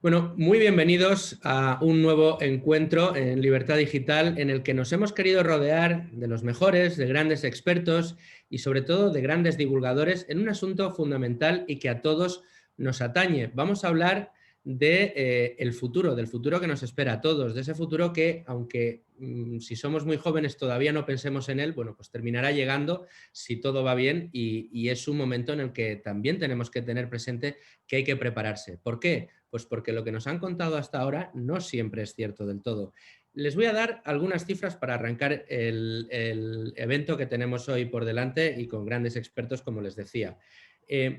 Bueno, muy bienvenidos a un nuevo encuentro en Libertad Digital en el que nos hemos querido rodear de los mejores, de grandes expertos y sobre todo de grandes divulgadores en un asunto fundamental y que a todos nos atañe. Vamos a hablar del futuro, del futuro que nos espera a todos, de ese futuro que, aunque si somos muy jóvenes todavía no pensemos en él, bueno, pues terminará llegando si todo va bien y es un momento en el que también tenemos que tener presente que hay que prepararse. ¿Por qué? Pues porque lo que nos han contado hasta ahora no siempre es cierto del todo. Les voy a dar algunas cifras para arrancar el evento que tenemos hoy por delante y con grandes expertos, como les decía.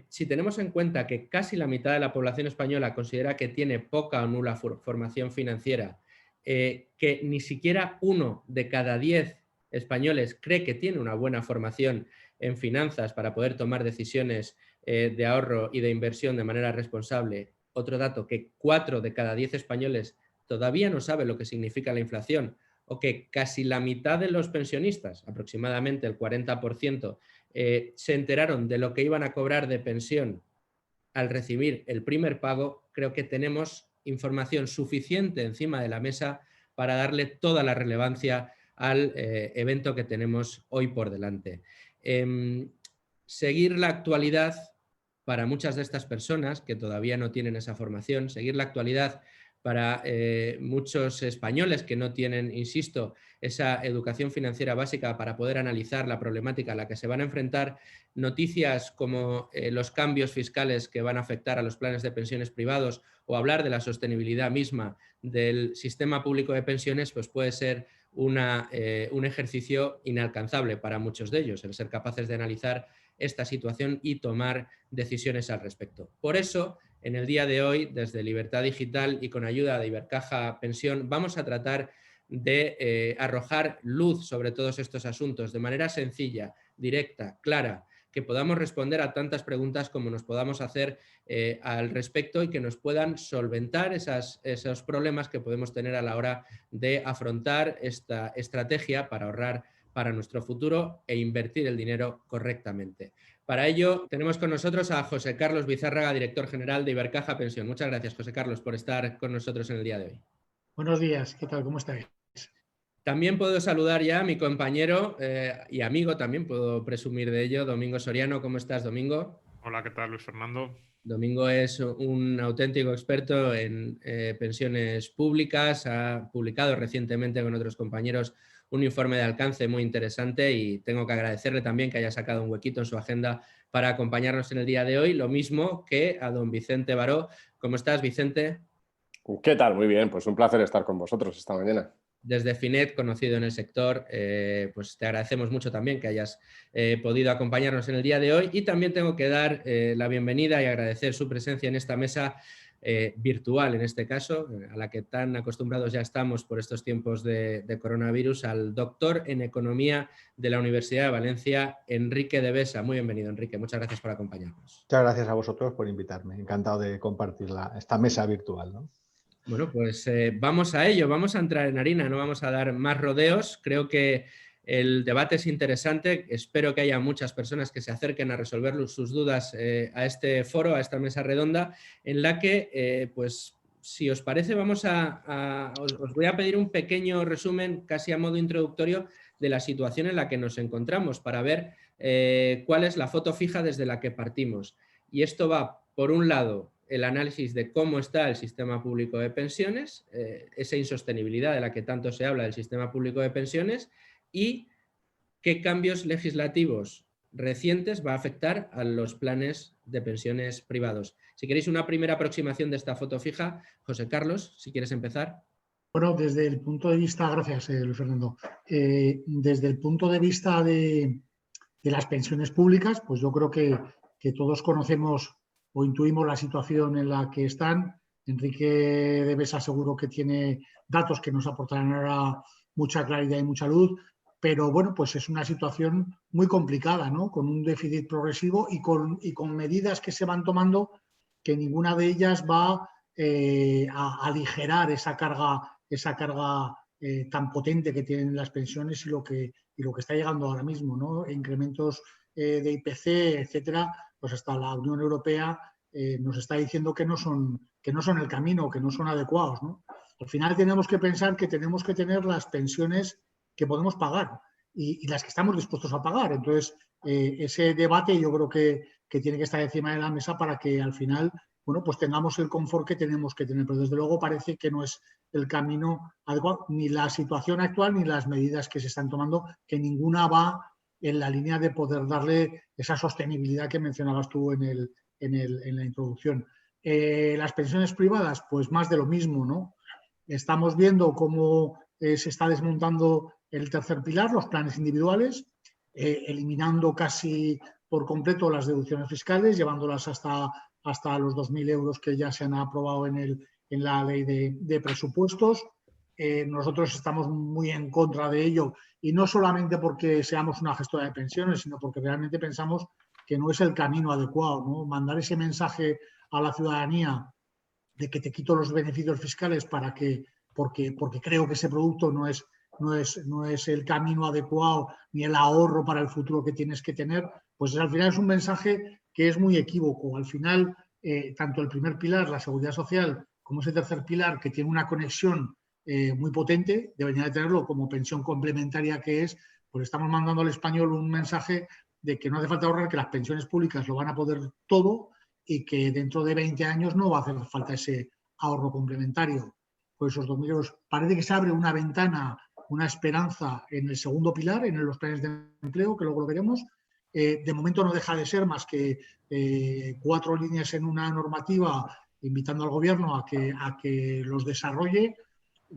Si tenemos en cuenta que casi la mitad de la población española considera que tiene poca o nula formación financiera, que ni siquiera 1 de cada 10 españoles cree que tiene una buena formación en finanzas para poder tomar decisiones de ahorro y de inversión de manera responsable. Otro dato, que 4 de cada 10 españoles todavía no sabe lo que significa la inflación, o que casi la mitad de los pensionistas, aproximadamente el 40%, se enteraron de lo que iban a cobrar de pensión al recibir el primer pago. Creo que tenemos información suficiente encima de la mesa para darle toda la relevancia al evento que tenemos hoy por delante. Seguir la actualidad para muchas de estas personas que todavía no tienen esa formación, seguir la actualidad para muchos españoles que no tienen, insisto, esa educación financiera básica para poder analizar la problemática a la que se van a enfrentar, noticias como los cambios fiscales que van a afectar a los planes de pensiones privados o hablar de la sostenibilidad misma del sistema público de pensiones, pues puede ser un ejercicio inalcanzable para muchos de ellos, el ser capaces de analizar esta situación y tomar decisiones al respecto. Por eso, en el día de hoy, desde Libertad Digital y con ayuda de Ibercaja Pensión, vamos a tratar de arrojar luz sobre todos estos asuntos de manera sencilla, directa, clara, que podamos responder a tantas preguntas como nos podamos hacer al respecto y que nos puedan solventar esos problemas que podemos tener a la hora de afrontar esta estrategia para ahorrar para nuestro futuro e invertir el dinero correctamente. Para ello tenemos con nosotros a José Carlos Bizárraga, director general de Ibercaja Pensión. Muchas gracias, José Carlos, por estar con nosotros en el día de hoy. Buenos días, ¿qué tal? ¿Cómo estáis? También puedo saludar ya a mi compañero y amigo, también puedo presumir de ello, Domingo Soriano. ¿Cómo estás, Domingo? Hola, ¿qué tal, Luis Fernando? Domingo es un auténtico experto en pensiones públicas, ha publicado recientemente con otros compañeros un informe de alcance muy interesante y tengo que agradecerle también que haya sacado un huequito en su agenda para acompañarnos en el día de hoy, lo mismo que a don Vicente Baró. ¿Cómo estás, Vicente? ¿Qué tal? Muy bien, pues un placer estar con vosotros esta mañana. Desde Finet, conocido en el sector, pues te agradecemos mucho también que hayas podido acompañarnos en el día de hoy y también tengo que dar la bienvenida y agradecer su presencia en esta mesa virtual, en este caso, a la que tan acostumbrados ya estamos por estos tiempos de coronavirus, al doctor en Economía de la Universidad de Valencia, Enrique de Besa. Muy bienvenido, Enrique. Muchas gracias por acompañarnos. Muchas gracias a vosotros por invitarme. Encantado de compartir esta mesa virtual, ¿no? Bueno, pues vamos a ello, vamos a entrar en harina, no vamos a dar más rodeos. Creo que el debate es interesante, espero que haya muchas personas que se acerquen a resolver sus dudas a este foro, a esta mesa redonda, en la que, pues, si os parece, os voy a pedir un pequeño resumen, casi a modo introductorio, de la situación en la que nos encontramos, para ver cuál es la foto fija desde la que partimos. Y esto va, por un lado, el análisis de cómo está el sistema público de pensiones, esa insostenibilidad de la que tanto se habla del sistema público de pensiones y qué cambios legislativos recientes va a afectar a los planes de pensiones privados. Si queréis una primera aproximación de esta foto fija, José Carlos, si quieres empezar. Bueno, desde el punto de vista, gracias Luis Fernando, desde el punto de vista de las pensiones públicas, pues yo creo que todos conocemos o intuimos la situación en la que están. Enrique de Besa seguro que tiene datos que nos aportarán ahora mucha claridad y mucha luz, pero bueno, pues es una situación muy complicada, ¿no? Con un déficit progresivo y con medidas que se van tomando que ninguna de ellas va a aligerar esa carga tan potente que tienen las pensiones y lo que está llegando ahora mismo, ¿no? Incrementos de IPC, etcétera, pues hasta la Unión Europea nos está diciendo que no son que no son el camino, que no son adecuados, ¿no? Al final tenemos que pensar que tenemos que tener las pensiones que podemos pagar y las que estamos dispuestos a pagar. Entonces, ese debate yo creo que tiene que estar encima de la mesa para que al final, bueno, pues tengamos el confort que tenemos que tener. Pero desde luego parece que no es el camino adecuado, ni la situación actual ni las medidas que se están tomando, que ninguna va en la línea de poder darle esa sostenibilidad que mencionabas tú en la introducción. Las pensiones privadas, pues más de lo mismo, ¿no? Estamos viendo cómo se está desmontando el tercer pilar, los planes individuales, eliminando casi por completo las deducciones fiscales, llevándolas hasta los 2.000 euros que ya se han aprobado en la ley de presupuestos. Nosotros estamos muy en contra de ello y no solamente porque seamos una gestora de pensiones, sino porque realmente pensamos que no es el camino adecuado, ¿no? Mandar ese mensaje a la ciudadanía de que te quito los beneficios fiscales porque creo que ese producto no es el camino adecuado ni el ahorro para el futuro que tienes que tener, pues al final es un mensaje que es muy equívoco. Al final, tanto el primer pilar, la seguridad social, como ese tercer pilar, que tiene una conexión muy potente, debería de tenerlo como pensión complementaria que es, pues estamos mandando al español un mensaje de que no hace falta ahorrar, que las pensiones públicas lo van a poder todo y que dentro de 20 años no va a hacer falta ese ahorro complementario. Por esos 2.000 euros parece que se abre una ventana, una esperanza en el segundo pilar, en los planes de empleo, que luego lo veremos. De momento no deja de ser más que 4 líneas en una normativa invitando al gobierno a que los desarrolle.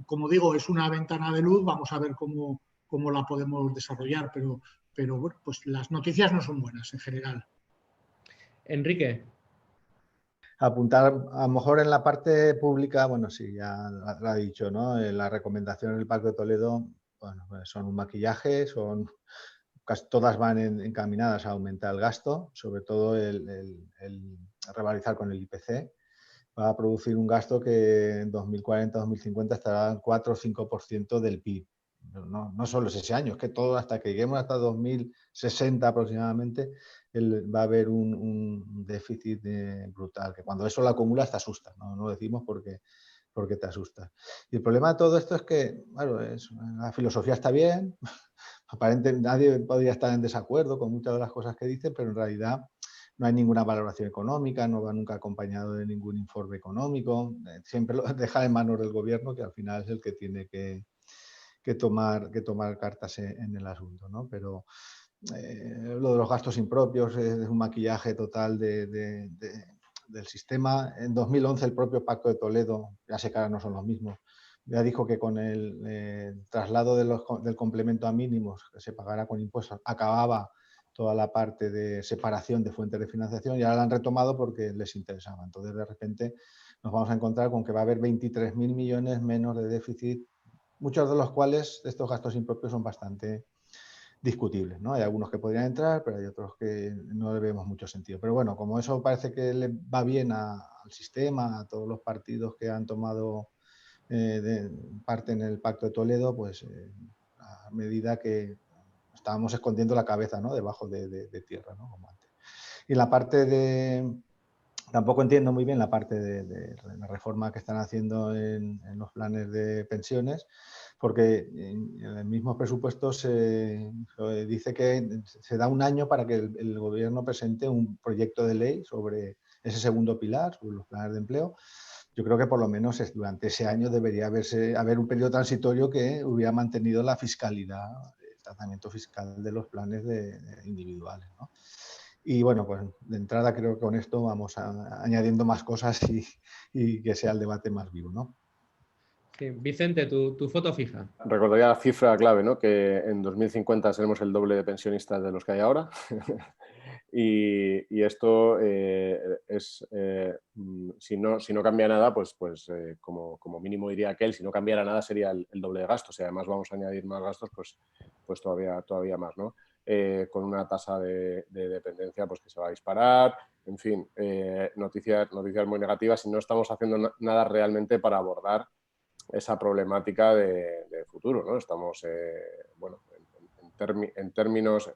Como digo, es una ventana de luz, vamos a ver cómo la podemos desarrollar, pero bueno, pues las noticias no son buenas en general. Enrique. Apuntar, a lo mejor en la parte pública, bueno, sí, ya lo ha dicho, ¿no? La recomendación del Pacto de Toledo, bueno, pues son un maquillaje, casi todas van encaminadas a aumentar el gasto, sobre todo el revalorizar con el IPC. Va a producir un gasto que en 2040-2050 estará en 4 o 5% del PIB. No solo es ese año, es que todo hasta que lleguemos hasta 2060 aproximadamente va a haber un déficit brutal, que cuando eso lo acumulas te asusta, no lo decimos porque te asusta. Y el problema de todo esto es que, claro, la filosofía está bien, aparentemente nadie podría estar en desacuerdo con muchas de las cosas que dicen, pero en realidad no hay ninguna valoración económica, no va nunca acompañado de ningún informe económico, siempre lo deja en manos del gobierno, que al final es el que tiene que tomar cartas en el asunto, ¿no? Pero lo de los gastos impropios es un maquillaje total del sistema. En 2011 el propio Pacto de Toledo, ya sé que ahora no son los mismos, ya dijo que con el traslado del complemento a mínimos, que se pagará con impuestos, acababa toda la parte de separación de fuentes de financiación y ahora la han retomado porque les interesaba. Entonces, de repente, nos vamos a encontrar con que va a haber 23.000 millones menos de déficit, muchos de los cuales de estos gastos impropios son bastante discutibles, ¿no? Hay algunos que podrían entrar, pero hay otros que no le vemos mucho sentido. Pero bueno, como eso parece que le va bien al sistema, a todos los partidos que han tomado parte en el Pacto de Toledo, pues a medida que estábamos escondiendo la cabeza, ¿no? Debajo de tierra, ¿no? Como antes. Y la parte tampoco entiendo muy bien la parte de la reforma que están haciendo en los planes de pensiones, porque en el mismo presupuesto se dice que se da un año para que el gobierno presente un proyecto de ley sobre ese segundo pilar, sobre los planes de empleo. Yo creo que por lo menos durante ese año debería haber un periodo transitorio que hubiera mantenido la fiscalidad, el tratamiento fiscal de los planes individuales, ¿no? Y bueno, pues de entrada creo que con esto vamos añadiendo más cosas y que sea el debate más vivo, ¿no? Sí. Vicente, tu foto fija. Recordaría la cifra clave, ¿no? Que en 2050 seremos el doble de pensionistas de los que hay ahora. y esto si no cambia nada, pues como mínimo diría aquel, si no cambiara nada sería el doble de gastos. Y además vamos a añadir más gastos, pues todavía más, ¿no? Con una tasa de dependencia pues que se va a disparar. En fin, noticias muy negativas y no estamos haciendo nada realmente para abordar esa problemática de futuro, ¿no? Estamos, en términos...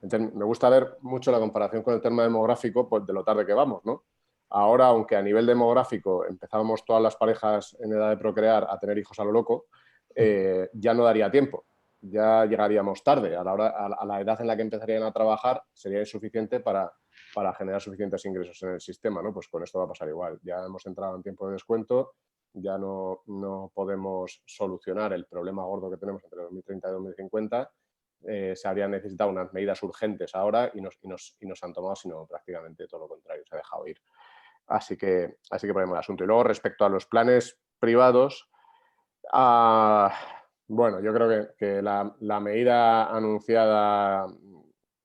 me gusta ver mucho la comparación con el tema demográfico, pues de lo tarde que vamos, ¿no? Ahora, aunque a nivel demográfico empezábamos todas las parejas en edad de procrear a tener hijos a lo loco, ya no daría tiempo. Ya llegaríamos tarde. A la edad en la que empezarían a trabajar sería insuficiente para generar suficientes ingresos en el sistema, ¿no? Pues con esto va a pasar igual. Ya hemos entrado en tiempo de descuento, ya no podemos solucionar el problema gordo que tenemos entre 2030 y 2050. Se habrían necesitado unas medidas urgentes ahora y nos han tomado, sino prácticamente todo lo contrario, se ha dejado ir. Así que por ahí va el asunto. Y luego, respecto a los planes privados, bueno, yo creo que la medida anunciada,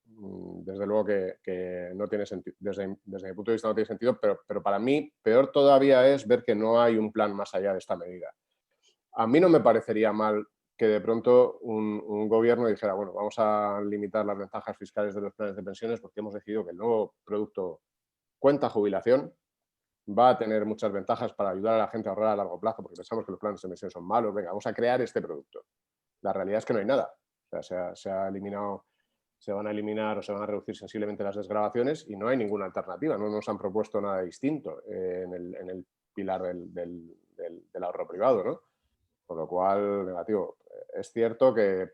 desde luego que no tiene sentido, desde mi punto de vista no tiene sentido, pero para mí peor todavía es ver que no hay un plan más allá de esta medida. A mí no me parecería mal que de pronto un gobierno dijera, bueno, vamos a limitar las ventajas fiscales de los planes de pensiones porque hemos decidido que el nuevo producto cuenta jubilación, va a tener muchas ventajas para ayudar a la gente a ahorrar a largo plazo, porque pensamos que los planes de pensión son malos. Venga, vamos a crear este producto. La realidad es que no hay nada. O sea, se van a eliminar o se van a reducir sensiblemente las desgravaciones y no hay ninguna alternativa. No nos han propuesto nada distinto en el pilar del ahorro privado, ¿no? Con lo cual, negativo. Es cierto que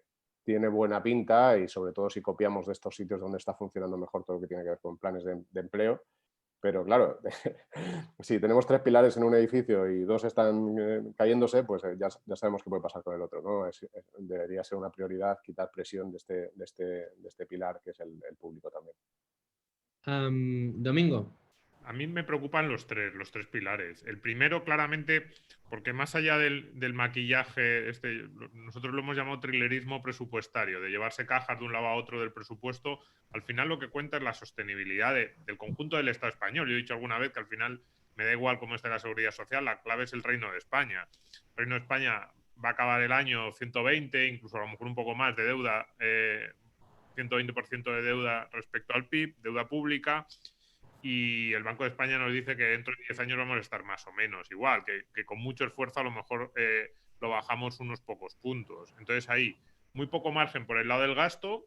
tiene buena pinta y sobre todo si copiamos de estos sitios donde está funcionando mejor todo lo que tiene que ver con planes de empleo. Pero claro, si tenemos 3 pilares en un edificio y 2 están cayéndose, pues ya sabemos qué puede pasar con el otro, ¿no? Debería ser una prioridad quitar presión de este pilar, que es el público también. Domingo. A mí me preocupan los tres pilares. El primero, claramente, porque más allá del maquillaje, nosotros lo hemos llamado trilerismo presupuestario, de llevarse cajas de un lado a otro del presupuesto, al final lo que cuenta es la sostenibilidad del conjunto del Estado español. Yo he dicho alguna vez que al final me da igual cómo esté la seguridad social, la clave es el Reino de España. El Reino de España va a acabar el año 120, incluso a lo mejor un poco más de deuda, 120% de deuda respecto al PIB, deuda pública. Y el Banco de España nos dice que dentro de 10 años vamos a estar más o menos igual, que con mucho esfuerzo a lo mejor lo bajamos unos pocos puntos. Entonces ahí muy poco margen por el lado del gasto,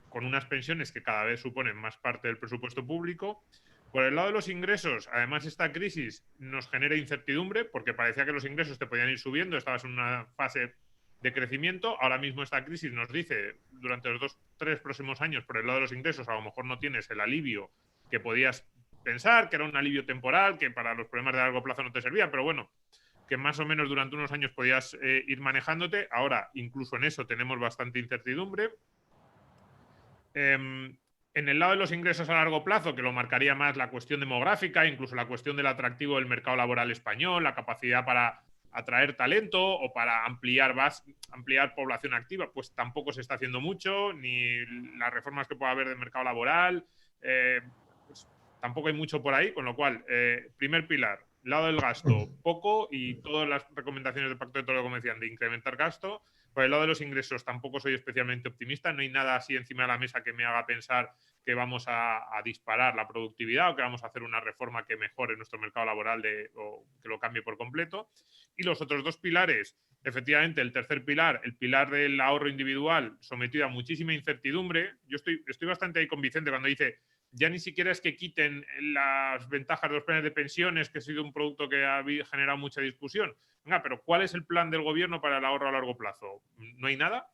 con unas pensiones que cada vez suponen más parte del presupuesto público. Por el lado de los ingresos, además esta crisis nos genera incertidumbre porque parecía que los ingresos te podían ir subiendo, estabas en una fase de crecimiento. Ahora mismo esta crisis nos dice durante los 2-3 próximos años, por el lado de los ingresos, a lo mejor no tienes el alivio que podías pensar, que era un alivio temporal, que para los problemas de largo plazo no te servía, pero bueno, que más o menos durante unos años podías ir manejándote. Ahora, incluso en eso tenemos bastante incertidumbre. En el lado de los ingresos a largo plazo, que lo marcaría más la cuestión demográfica, incluso la cuestión del atractivo del mercado laboral español, la capacidad para atraer talento o para ampliar población activa, pues tampoco se está haciendo mucho, ni las reformas que pueda haber del mercado laboral, pues tampoco hay mucho por ahí, con lo cual, primer pilar, lado del gasto, poco, y todas las recomendaciones del Pacto de Toledo, como decían, de incrementar gasto. Por el lado de los ingresos tampoco soy especialmente optimista, no hay nada así encima de la mesa que me haga pensar que vamos a disparar la productividad o que vamos a hacer una reforma que mejore nuestro mercado laboral o que lo cambie por completo. Y los otros dos pilares, efectivamente, el tercer pilar, el pilar del ahorro individual, sometido a muchísima incertidumbre. Yo estoy bastante ahí con Vicente cuando dice, ya ni siquiera es que quiten las ventajas de los planes de pensiones, que ha sido un producto que ha generado mucha discusión. Venga, pero ¿cuál es el plan del gobierno para el ahorro a largo plazo? ¿No hay nada?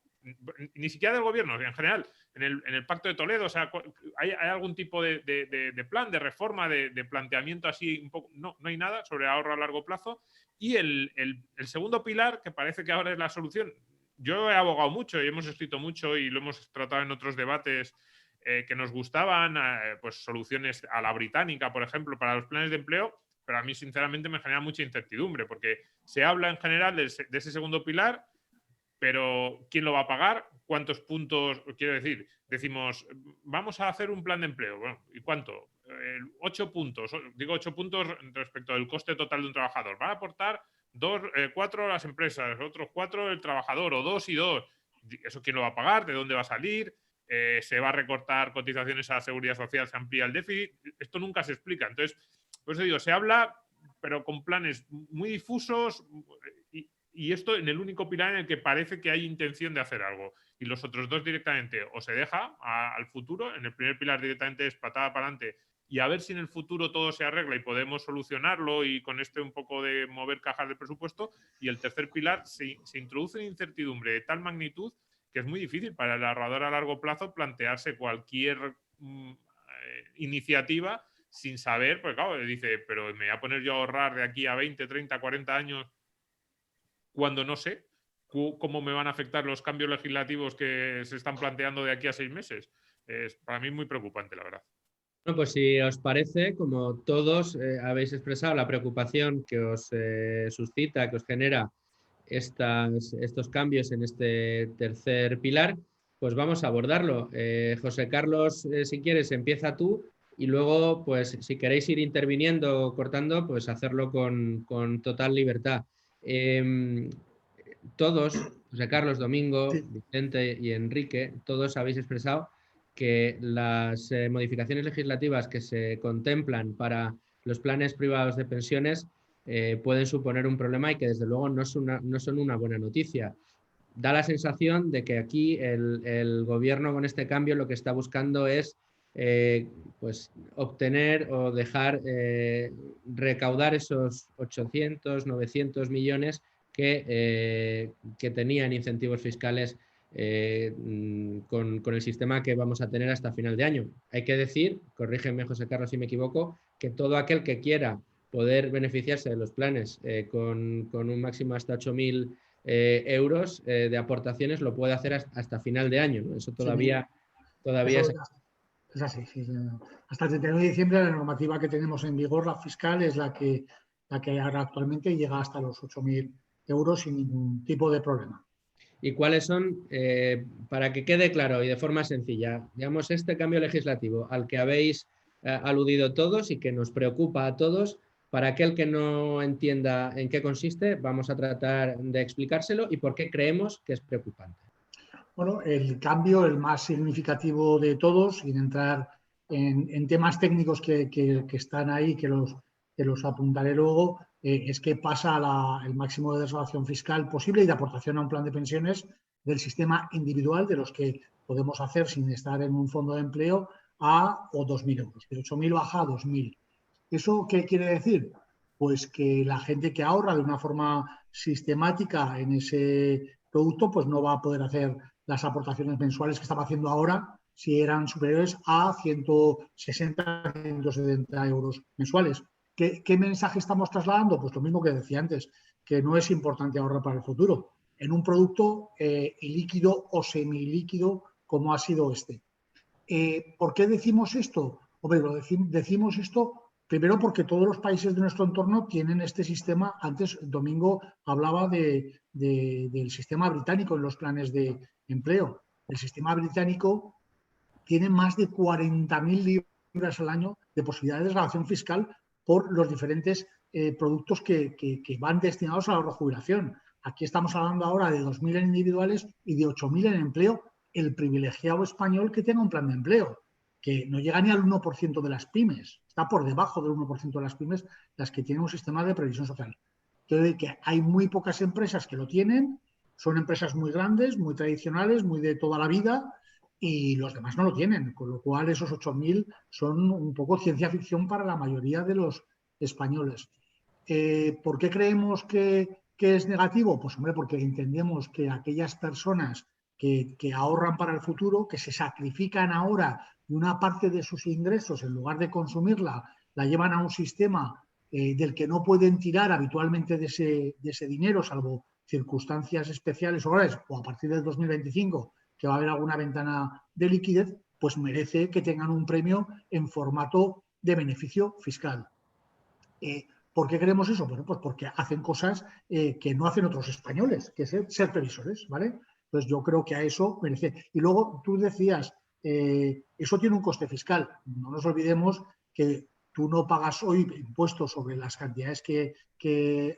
Ni siquiera del gobierno, en general, en el Pacto de Toledo, o sea, ¿hay algún tipo de plan, de reforma, de planteamiento así un poco? No hay nada sobre ahorro a largo plazo. Y el segundo pilar, que parece que ahora es la solución, yo he abogado mucho y hemos escrito mucho y lo hemos tratado en otros debates que nos gustaban, pues soluciones a la británica, por ejemplo, para los planes de empleo, pero a mí sinceramente me genera mucha incertidumbre porque se habla en general de ese segundo pilar, pero ¿quién lo va a pagar? ¿Cuántos puntos? Quiero decir, decimos, vamos a hacer un plan de empleo. Bueno, ¿y cuánto? 8 puntos. Digo 8 puntos respecto del coste total de un trabajador. Van a aportar 4 las empresas, otros 4 el trabajador, o 2 y 2. ¿Eso quién lo va a pagar? ¿De dónde va a salir? ¿Se va a recortar cotizaciones a la seguridad social? ¿Se amplía el déficit? Esto nunca se explica. Entonces, por eso digo, se habla, pero con planes muy difusos, y esto en el único pilar en el que parece que hay intención de hacer algo. Y los otros dos directamente o se deja al futuro, en el primer pilar directamente es patada para adelante y a ver si en el futuro todo se arregla y podemos solucionarlo y con un poco de mover cajas del presupuesto. Y el tercer pilar, se introduce una incertidumbre de tal magnitud que es muy difícil para el ahorrador a largo plazo plantearse cualquier iniciativa sin saber, pues claro, dice, pero me voy a poner yo a ahorrar de aquí a 20, 30, 40 años cuando no sé cómo me van a afectar los cambios legislativos que se están planteando de aquí a 6 meses. Es para mí muy preocupante, la verdad. Bueno, pues si os parece, como todos habéis expresado la preocupación que os suscita, que os genera estos cambios en este tercer pilar, pues vamos a abordarlo. José Carlos, si quieres, empieza tú y luego, pues si queréis ir interviniendo o cortando, pues hacerlo con total libertad. Todos, José Carlos, Domingo, Vicente y Enrique, todos habéis expresado que las modificaciones legislativas que se contemplan para los planes privados de pensiones pueden suponer un problema y que desde luego no son una buena noticia. Da la sensación de que aquí el gobierno con este cambio lo que está buscando es pues obtener o dejar recaudar esos 800, 900 millones que tenían incentivos fiscales con el sistema que vamos a tener hasta final de año. Hay que decir, corrígeme José Carlos si me equivoco, que todo aquel que quiera poder beneficiarse de los planes con un máximo hasta 8.000 euros de aportaciones lo puede hacer hasta final de año, ¿no? Eso todavía es así. Sí. Hasta el 31 de diciembre la normativa que tenemos en vigor, la fiscal, es la que ahora actualmente llega hasta los 8.000 euros sin ningún tipo de problema. ¿Y cuáles son, para que quede claro y de forma sencilla, digamos, este cambio legislativo al que habéis aludido todos y que nos preocupa a todos? Para aquel que no entienda en qué consiste, vamos a tratar de explicárselo y por qué creemos que es preocupante. Bueno, el cambio, el más significativo de todos, sin entrar en temas técnicos que están ahí, que los apuntaré luego, es que pasa el máximo de desgravación fiscal posible y de aportación a un plan de pensiones del sistema individual, de los que podemos hacer sin estar en un fondo de empleo, a 2.000 euros. De 8.000 baja a 2.000. ¿Eso qué quiere decir? Pues que la gente que ahorra de una forma sistemática en ese producto, pues no va a poder hacer las aportaciones mensuales que estaba haciendo ahora si eran superiores a 160, 170 euros mensuales. ¿Qué mensaje estamos trasladando? Pues lo mismo que decía antes, que no es importante ahorrar para el futuro en un producto ilíquido o semilíquido como ha sido este. ¿Por qué decimos esto? Hombre, decimos esto primero porque todos los países de nuestro entorno tienen este sistema. Antes Domingo hablaba del sistema británico en los planes de empleo. El sistema británico tiene más de 40.000 libras al año de posibilidad de desgravación fiscal por los diferentes productos que van destinados al ahorro de jubilación. Aquí estamos hablando ahora de 2.000 en individuales y de 8.000 en empleo. El privilegiado español que tenga un plan de empleo, que no llega ni al 1% de las pymes, está por debajo del 1% de las pymes las que tienen un sistema de previsión social. Quiero decir que hay muy pocas empresas que lo tienen, son empresas muy grandes, muy tradicionales, muy de toda la vida, y los demás no lo tienen, con lo cual esos 8.000 son un poco ciencia ficción para la mayoría de los españoles. ¿Por qué creemos que es negativo? Pues hombre, porque entendemos que aquellas personas que ahorran para el futuro, que se sacrifican ahora y una parte de sus ingresos, en lugar de consumirla, la llevan a un sistema del que no pueden tirar habitualmente de ese dinero, salvo circunstancias especiales o a partir del 2025, que va a haber alguna ventana de liquidez, pues merece que tengan un premio en formato de beneficio fiscal. ¿Por qué queremos eso? Bueno, pues porque hacen cosas que no hacen otros españoles, que es ser previsores, ¿vale? Entonces yo creo que a eso merece. Y luego tú decías, eso tiene un coste fiscal. No nos olvidemos que tú no pagas hoy impuestos sobre las cantidades que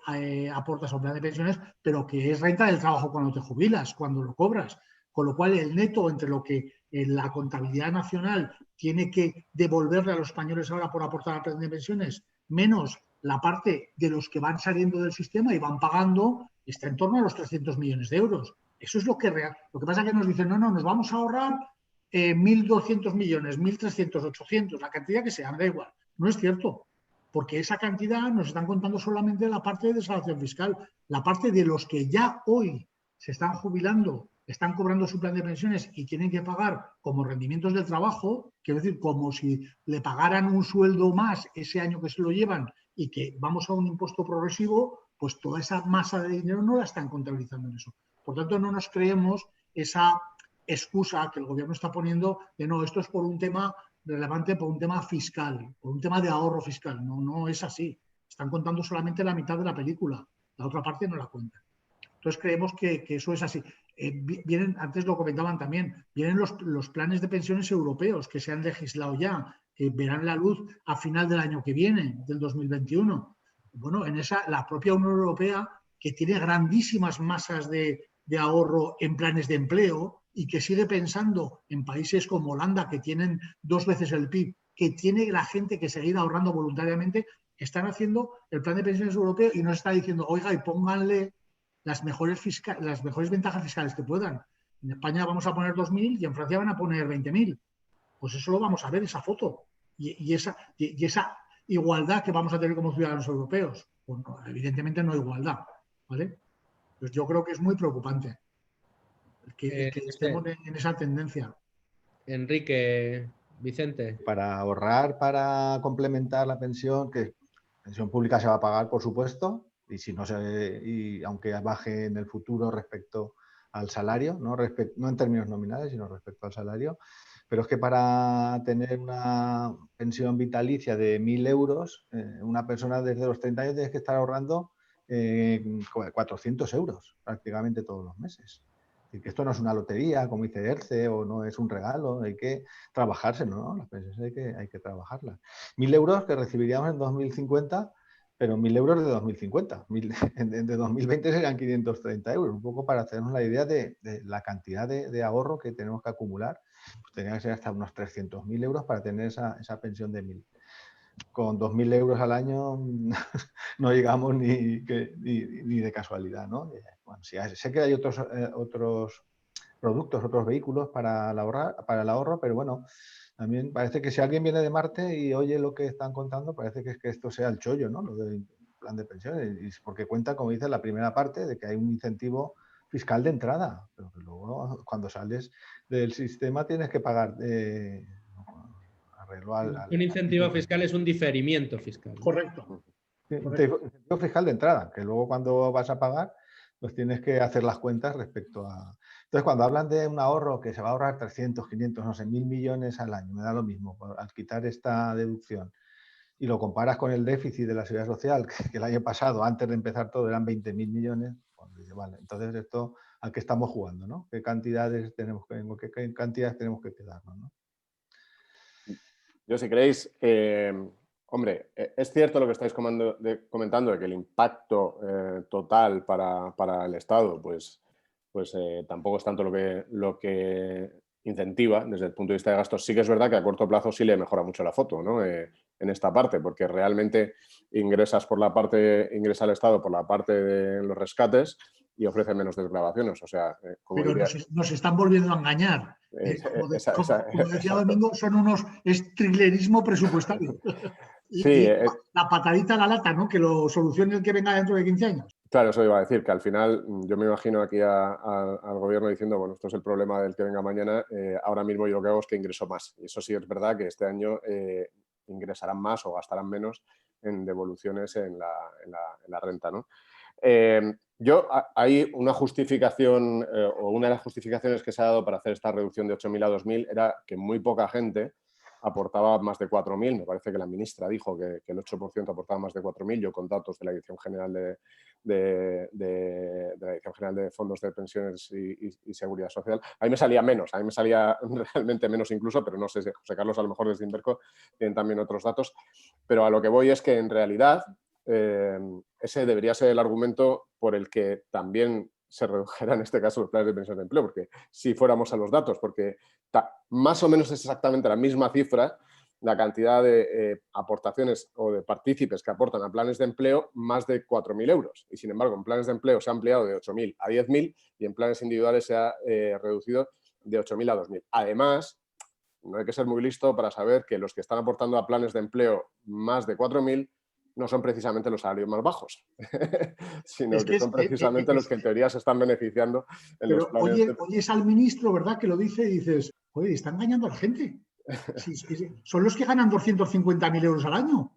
aportas a un plan de pensiones, pero que es renta del trabajo cuando te jubilas, cuando lo cobras. Con lo cual el neto entre lo que la contabilidad nacional tiene que devolverle a los españoles ahora por aportar al plan de pensiones, menos la parte de los que van saliendo del sistema y van pagando, está en torno a los 300 millones de euros. Eso es lo que pasa es que nos dicen, no, nos vamos a ahorrar 1.200 millones, 1.300, 800, la cantidad que sea, me da igual. No es cierto, porque esa cantidad nos están contando solamente la parte de desgravación fiscal, la parte de los que ya hoy se están jubilando, están cobrando su plan de pensiones y tienen que pagar como rendimientos del trabajo, quiero decir, como si le pagaran un sueldo más ese año que se lo llevan y que vamos a un impuesto progresivo, pues toda esa masa de dinero no la están contabilizando en eso. Por tanto, no nos creemos esa excusa que el gobierno está poniendo de no, esto es por un tema relevante, por un tema fiscal, por un tema de ahorro fiscal. No, no es así. Están contando solamente la mitad de la película, la otra parte no la cuentan. Entonces creemos que eso es así. Vienen, antes lo comentaban también, vienen los planes de pensiones europeos que se han legislado ya, que verán la luz a final del año que viene, del 2021. Bueno, en esa, la propia Unión Europea, que tiene grandísimas masas de ahorro en planes de empleo y que sigue pensando en países como Holanda, que tienen 2 veces el PIB, que tiene la gente que seguir ahorrando voluntariamente, están haciendo el plan de pensiones europeo y nos está diciendo, oiga, y pónganle las mejores ventajas fiscales que puedan. En España vamos a poner 2.000 y en Francia van a poner 20.000. Pues eso lo vamos a ver, esa foto. Y esa igualdad que vamos a tener como ciudadanos europeos. Bueno, evidentemente no igualdad, ¿vale? Pues yo creo que es muy preocupante que estemos en esa tendencia. Enrique, Vicente. Para ahorrar, para complementar la pensión, que la pensión pública se va a pagar, por supuesto, y si no y aunque baje en el futuro respecto al salario, no en términos nominales, sino respecto al salario, pero es que para tener una pensión vitalicia de 1.000 euros, una persona desde los 30 años tiene que estar ahorrando 400 euros prácticamente todos los meses. Es decir, que esto no es una lotería, como dice ERCE, o no es un regalo, hay que trabajárselo, ¿no? Las pensiones hay que trabajarlas. 1.000 euros que recibiríamos en 2050, pero 1.000 euros de 2050. De 2020 serían 530 euros, un poco para hacernos la idea de la cantidad de ahorro que tenemos que acumular. Pues tendría que ser hasta unos 300.000 euros para tener esa pensión de 1.000. Con 2.000 euros al año no llegamos ni de casualidad, ¿no? Bueno, sí, sé que hay otros productos, otros vehículos para el ahorro, pero bueno, también parece que si alguien viene de Marte y oye lo que están contando, parece que es que esto sea el chollo, ¿no? Lo del plan de pensiones, y porque cuenta, como dice, la primera parte de que hay un incentivo fiscal de entrada, pero que luego cuando sales del sistema tienes que pagar arreglo un incentivo fiscal es un diferimiento fiscal. Correcto. Un incentivo fiscal de entrada, que luego cuando vas a pagar, pues tienes que hacer las cuentas respecto a... Entonces, cuando hablan de un ahorro que se va a ahorrar 300, 500, no sé, 1.000 millones al año, me da lo mismo, al quitar esta deducción, y lo comparas con el déficit de la seguridad social, que el año pasado, antes de empezar todo, eran 20.000 millones, pues dice, vale, entonces esto, ¿a qué estamos jugando, no? ¿Qué cantidades tenemos que quedarnos, no? Yo, si queréis, hombre, es cierto lo que estáis comentando de que el impacto total para el Estado, pues tampoco es tanto lo que incentiva desde el punto de vista de gastos. Sí que es verdad que a corto plazo sí le mejora mucho la foto, ¿no? En esta parte, porque realmente ingresa el Estado por la parte de los rescates y ofrece menos desgravaciones. O sea, pero nos están volviendo a engañar. Como decía Domingo, es triglerismo presupuestario. Sí, la patadita a la lata, ¿no? Que lo solucione el que venga dentro de 15 años. Claro, eso iba a decir, que al final yo me imagino aquí al gobierno diciendo, bueno, esto es el problema del que venga mañana, ahora mismo yo lo que hago es que ingreso más. Y eso sí es verdad que este año ingresarán más o gastarán menos en devoluciones en la renta, ¿no? Hay una justificación, o una de las justificaciones que se ha dado para hacer esta reducción de 8.000 a 2.000 era que muy poca gente aportaba más de 4.000. Me parece que la ministra dijo que el 8% aportaba más de 4.000. Yo, con datos de la Dirección General de la Dirección General de Fondos de Pensiones y Seguridad Social, a mí me salía menos, a mí me salía realmente menos incluso, pero no sé si José Carlos a lo mejor desde Inverco tienen también otros datos. Pero a lo que voy es que en realidad ese debería ser el argumento por el que también se redujera en este caso los planes de pensión de empleo, porque si fuéramos a los datos, porque más o menos es exactamente la misma cifra la cantidad de aportaciones o de partícipes que aportan a planes de empleo, más de 4.000 euros. Y sin embargo, en planes de empleo se ha ampliado de 8.000 a 10.000 y en planes individuales se ha reducido de 8.000 a 2.000. Además, no hay que ser muy listo para saber que los que están aportando a planes de empleo más de 4.000 no son precisamente los salarios más bajos, sino que son precisamente los que en teoría se están beneficiando en los planes. Oyes al ministro, ¿verdad?, que lo dice y dices, oye, está engañando a la gente. Sí, son los que ganan 250.000 euros al año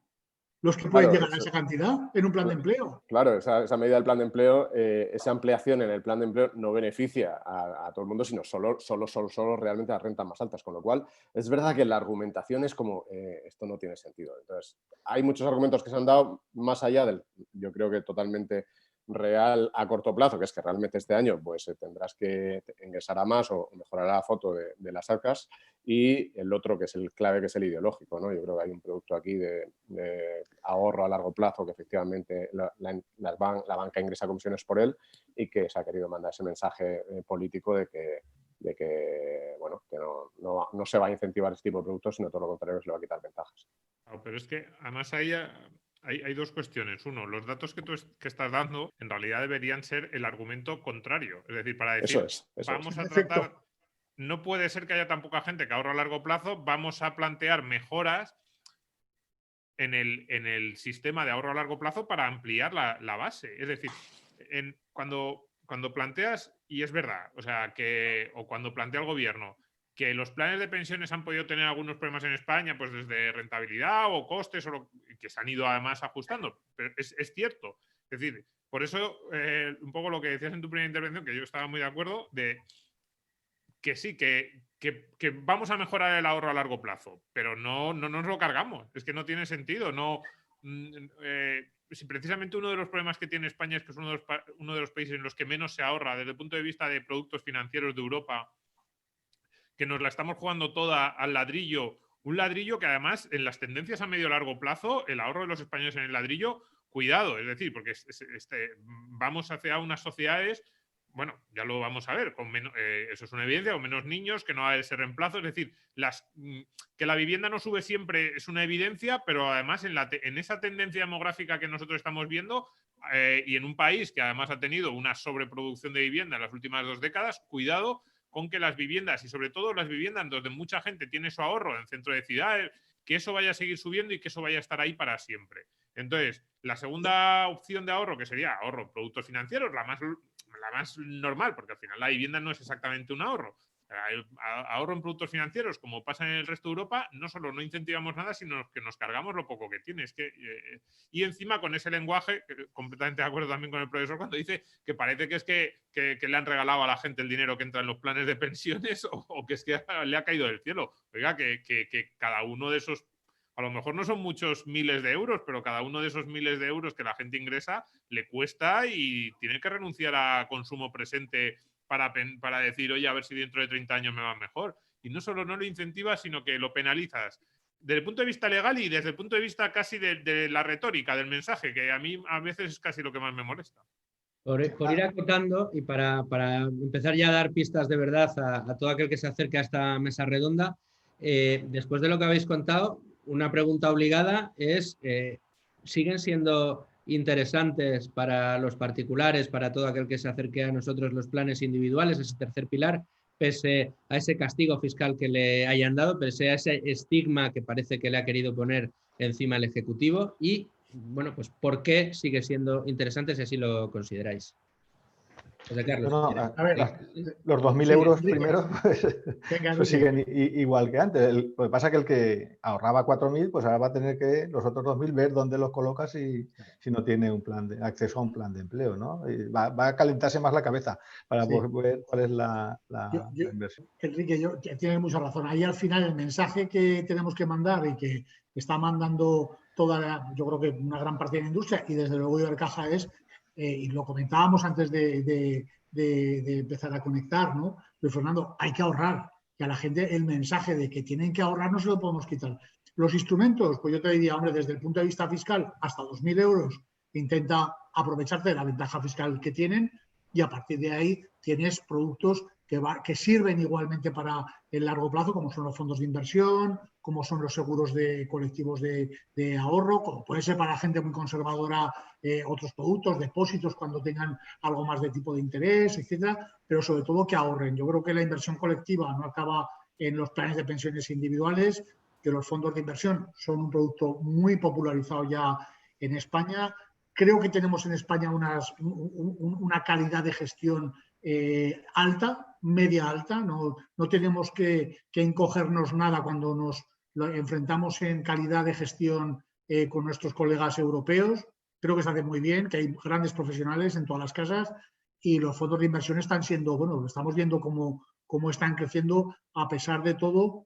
los que pueden llegar a esa cantidad en un plan de empleo. Claro, esa medida del plan de empleo, esa ampliación en el plan de empleo no beneficia a todo el mundo, sino solo realmente a rentas más altas. Con lo cual, es verdad que la argumentación es como, esto no tiene sentido. Entonces, hay muchos argumentos que se han dado más allá del, yo creo que totalmente real a corto plazo, que es que realmente este año pues tendrás que ingresar a más o mejorar la foto de las arcas, y el otro que es el clave, que es el ideológico, ¿no? Yo creo que hay un producto aquí de ahorro a largo plazo que efectivamente la banca ingresa comisiones por él, y que se ha querido mandar ese mensaje político de que bueno, que no se va a incentivar este tipo de productos, sino todo lo contrario, que se le va a quitar ventajas. No, pero es que además hay dos cuestiones. Uno, los datos que tú estás dando en realidad deberían ser el argumento contrario. Es decir, para decir, vamos a tratar, no puede ser que haya tan poca gente que ahorra a largo plazo, vamos a plantear mejoras en el sistema de ahorro a largo plazo para ampliar la base. Es decir, cuando planteas, y es verdad, o cuando plantea el gobierno que los planes de pensiones han podido tener algunos problemas en España, pues desde rentabilidad o costes, que se han ido además ajustando. Pero es cierto. Es decir, por eso, un poco lo que decías en tu primera intervención, que yo estaba muy de acuerdo, de que sí, que vamos a mejorar el ahorro a largo plazo, pero no nos lo cargamos. Es que no tiene sentido. Si precisamente uno de los problemas que tiene España es que es uno de los países en los que menos se ahorra desde el punto de vista de productos financieros de Europa, que nos la estamos jugando toda al ladrillo, un ladrillo que además en las tendencias a medio largo plazo, el ahorro de los españoles en el ladrillo, cuidado, es decir, porque vamos hacia unas sociedades, bueno, ya lo vamos a ver, eso es una evidencia, con menos niños, que no hay ese reemplazo, es decir, que la vivienda no sube siempre es una evidencia, pero además en esa tendencia demográfica que nosotros estamos viendo, y en un país que además ha tenido una sobreproducción de vivienda en las últimas 2 décadas, cuidado con que las viviendas, y sobre todo las viviendas donde mucha gente tiene su ahorro en centro de ciudad, que eso vaya a seguir subiendo y que eso vaya a estar ahí para siempre. Entonces, la segunda opción de ahorro, que sería ahorro en productos financieros, la más normal, porque al final la vivienda no es exactamente un ahorro. Ahorro en productos financieros, como pasa en el resto de Europa, no solo no incentivamos nada, sino que nos cargamos lo poco que tiene. Y encima con ese lenguaje, completamente de acuerdo también con el profesor cuando dice que parece que es que le han regalado a la gente el dinero que entra en los planes de pensiones, o que es que le ha caído del cielo. Oiga, que cada uno de esos, a lo mejor no son muchos miles de euros, pero cada uno de esos miles de euros que la gente ingresa le cuesta, y tiene que renunciar a consumo presente para decir, oye, a ver si dentro de 30 años me va mejor. Y no solo no lo incentivas, sino que lo penalizas desde el punto de vista legal y desde el punto de vista casi de la retórica, del mensaje, que a mí a veces es casi lo que más me molesta. Por ir acotando y para empezar ya a dar pistas de verdad a todo aquel que se acerque a esta mesa redonda, después de lo que habéis contado, una pregunta obligada es, ¿siguen siendo interesantes para los particulares, para todo aquel que se acerque a nosotros, los planes individuales, ese tercer pilar, pese a ese castigo fiscal que le hayan dado, pese a ese estigma que parece que le ha querido poner encima el Ejecutivo? Y, bueno, pues ¿por qué sigue siendo interesante si así lo consideráis? José Carlos. A ver, los 2.000 euros primero pues siguen igual que antes. Lo que pasa es que el que ahorraba 4.000, pues ahora va a tener que los otros 2.000 ver dónde los colocas si no tiene un plan de acceso a un plan de empleo, ¿no? Y va a calentarse más la cabeza para ver cuál es la inversión. Enrique, tienes mucha razón. Ahí al final el mensaje que tenemos que mandar y que está mandando yo creo que una gran parte de la industria y desde luego Ibercaja es, y lo comentábamos antes de empezar a conectar, ¿no? Pero Fernando, hay que ahorrar. Y a la gente el mensaje de que tienen que ahorrar no se lo podemos quitar. Los instrumentos, pues yo te diría, hombre, desde el punto de vista fiscal, hasta 2.000 euros, intenta aprovecharte de la ventaja fiscal que tienen, y a partir de ahí tienes productos que sirven igualmente para el largo plazo, como son los fondos de inversión, como son los seguros de colectivos de ahorro, como puede ser para gente muy conservadora otros productos, depósitos cuando tengan algo más de tipo de interés, etcétera, pero sobre todo que ahorren. Yo creo que la inversión colectiva no acaba en los planes de pensiones individuales, que los fondos de inversión son un producto muy popularizado ya en España. Creo que tenemos en España una calidad de gestión alta, media alta. No tenemos que encogernos nada cuando nos enfrentamos en calidad de gestión con nuestros colegas europeos. Creo que se hace muy bien, que hay grandes profesionales en todas las casas y los fondos de inversión están siendo, bueno, estamos viendo cómo están creciendo a pesar de todo,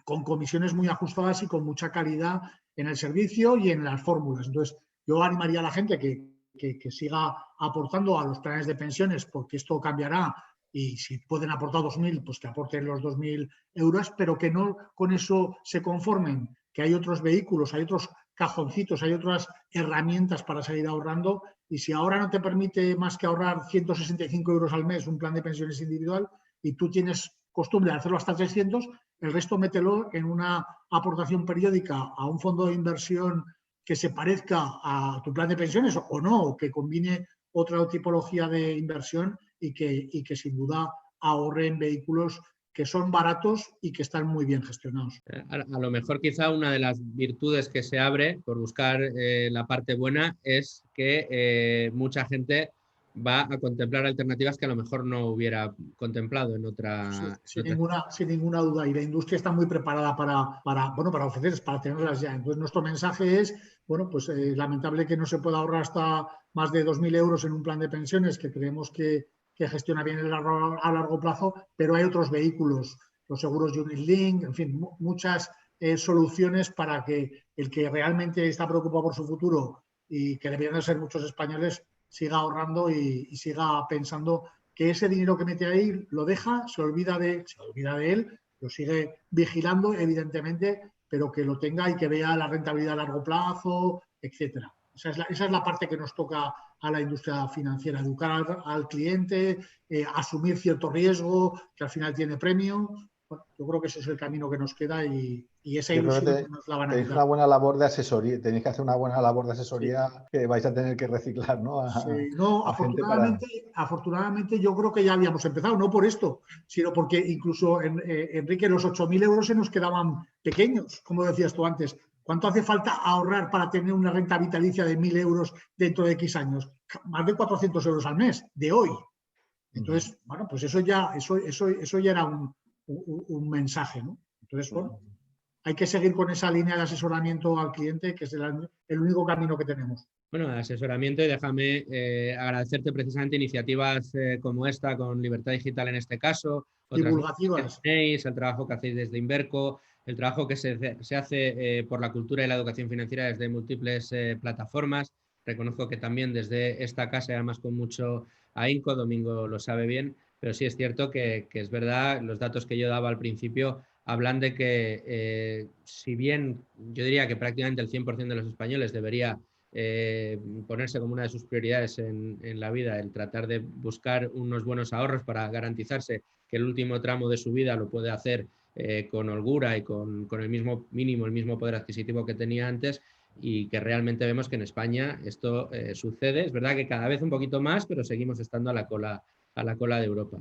con comisiones muy ajustadas y con mucha calidad en el servicio y en las fórmulas. Entonces, yo animaría a la gente que siga aportando a los planes de pensiones, porque esto cambiará y si pueden aportar 2.000, pues que aporten los 2.000 euros, pero que no con eso se conformen, que hay otros vehículos, hay otros cajoncitos, hay otras herramientas para seguir ahorrando, y si ahora no te permite más que ahorrar 165 euros al mes un plan de pensiones individual y tú tienes costumbre de hacerlo hasta 300, el resto mételo en una aportación periódica a un fondo de inversión que se parezca a tu plan de pensiones o no, o que combine otra tipología de inversión y que sin duda ahorren vehículos que son baratos y que están muy bien gestionados. A lo mejor quizá una de las virtudes que se abre por buscar la parte buena es que mucha gente va a contemplar alternativas que a lo mejor no hubiera contemplado en otra... Sin ninguna duda. Y la industria está muy preparada para ofrecerlas, para tenerlas ya. Entonces, nuestro mensaje es, bueno, pues lamentable que no se pueda ahorrar hasta más de 2.000 euros en un plan de pensiones, que creemos que gestiona bien a largo plazo, pero hay otros vehículos, los seguros Unit Link, en fin, muchas soluciones para que el que realmente está preocupado por su futuro y que deberían de ser muchos españoles siga ahorrando y siga pensando que ese dinero que mete ahí lo deja, se olvida de él, lo sigue vigilando, evidentemente, pero que lo tenga y que vea la rentabilidad a largo plazo, etcétera. Esa es la parte que nos toca a la industria financiera, educar al cliente, asumir cierto riesgo que al final tiene premio. Bueno, yo creo que ese es el camino que nos queda y esa ilusión nos la van a tenéis quitar. una buena labor de asesoría, tenéis que hacer una buena labor de asesoría, sí, que vais a tener que reciclar, ¿no? Sí, no, afortunadamente yo creo que ya habíamos empezado, no por esto, sino porque incluso, Enrique, los 8.000 euros se nos quedaban pequeños, como decías tú antes. ¿Cuánto hace falta ahorrar para tener una renta vitalicia de 1.000 euros dentro de X años? Más de 400 euros al mes, de hoy. Entonces, bueno, pues eso ya era un mensaje, ¿no? Entonces, bueno, hay que seguir con esa línea de asesoramiento al cliente, que es el único camino que tenemos. Bueno, asesoramiento, y déjame agradecerte precisamente iniciativas como esta, con Libertad Digital en este caso, divulgativas. Que tenéis, el trabajo que hacéis desde Inverco, el trabajo que se hace por la cultura y la educación financiera desde múltiples plataformas. Reconozco que también desde esta casa, además con mucho ahínco, Domingo lo sabe bien, pero sí es cierto que es verdad, los datos que yo daba al principio hablan de que si bien yo diría que prácticamente el 100% de los españoles debería ponerse como una de sus prioridades en la vida, el tratar de buscar unos buenos ahorros para garantizarse que el último tramo de su vida lo puede hacer con holgura y con el mismo mínimo, el mismo poder adquisitivo que tenía antes, y que realmente vemos que en España esto sucede. Es verdad que cada vez un poquito más, pero seguimos estando a la cola de Europa.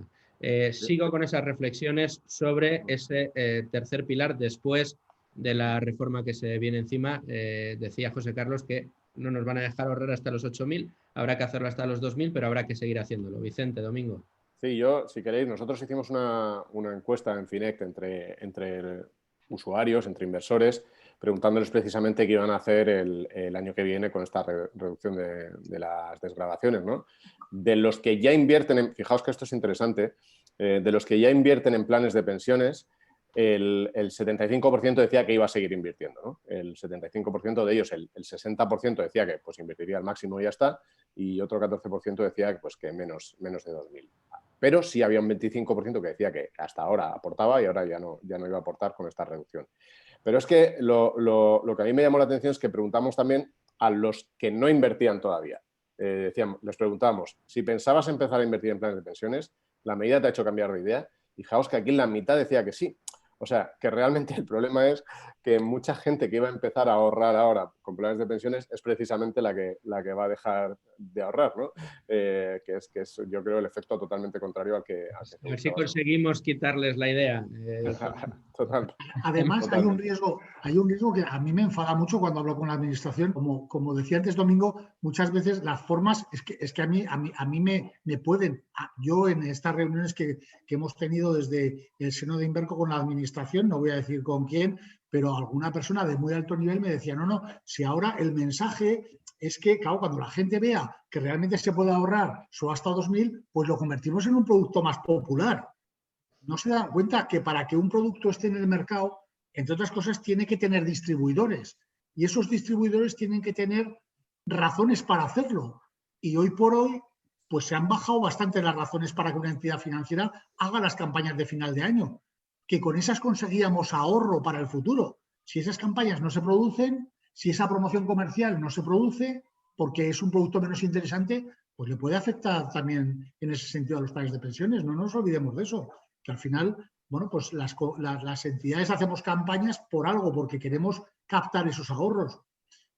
Sigo con esas reflexiones sobre ese tercer pilar después de la reforma que se viene encima. Decía José Carlos que no nos van a dejar ahorrar hasta los 8.000, habrá que hacerlo hasta los 2.000, pero habrá que seguir haciéndolo. Vicente, Domingo. Sí, si queréis, nosotros hicimos una encuesta en Finect entre usuarios, entre inversores, preguntándoles precisamente qué iban a hacer el año que viene con esta reducción de las desgravaciones, ¿no? De los que ya invierten, fijaos que esto es interesante, de los que ya invierten en planes de pensiones, el 75% decía que iba a seguir invirtiendo, ¿no? El 75% de ellos, el 60% decía que pues, invertiría al máximo y ya está, y otro 14% decía pues, que menos de 2.000. Pero sí había un 25% que decía que hasta ahora aportaba y ahora ya no iba a aportar con esta reducción. Pero es que lo que a mí me llamó la atención es que preguntamos también a los que no invertían todavía. Les preguntábamos, si pensabas empezar a invertir en planes de pensiones, ¿la medida te ha hecho cambiar de idea? Y fijaos que aquí la mitad decía que sí. O sea, que realmente el problema es que mucha gente que iba a empezar a ahorrar ahora con planes de pensiones es precisamente la que va a dejar de ahorrar, ¿no? Que es, yo creo, el efecto totalmente contrario al que se A ver si buscaba, ¿no? conseguimos quitarles la idea. Además, Totalmente. hay un riesgo que a mí me enfada mucho cuando hablo con la administración. Como decía antes Domingo, muchas veces las formas es que a mí me pueden. Yo en estas reuniones que hemos tenido desde el seno de Inverco con la administración, no voy a decir con quién, pero alguna persona de muy alto nivel me decía, no, si ahora el mensaje es que, claro, cuando la gente vea que realmente se puede ahorrar su hasta 2.000, pues lo convertimos en un producto más popular. No se dan cuenta que para que un producto esté en el mercado, entre otras cosas, tiene que tener distribuidores. Y esos distribuidores tienen que tener razones para hacerlo. Y hoy por hoy, pues se han bajado bastante las razones para que una entidad financiera haga las campañas de final de año, que con esas conseguíamos ahorro para el futuro. Si esas campañas no se producen, si esa promoción comercial no se produce, porque es un producto menos interesante, pues le puede afectar también en ese sentido a los planes de pensiones. No nos olvidemos de eso, que al final, bueno, pues las entidades hacemos campañas por algo, porque queremos captar esos ahorros.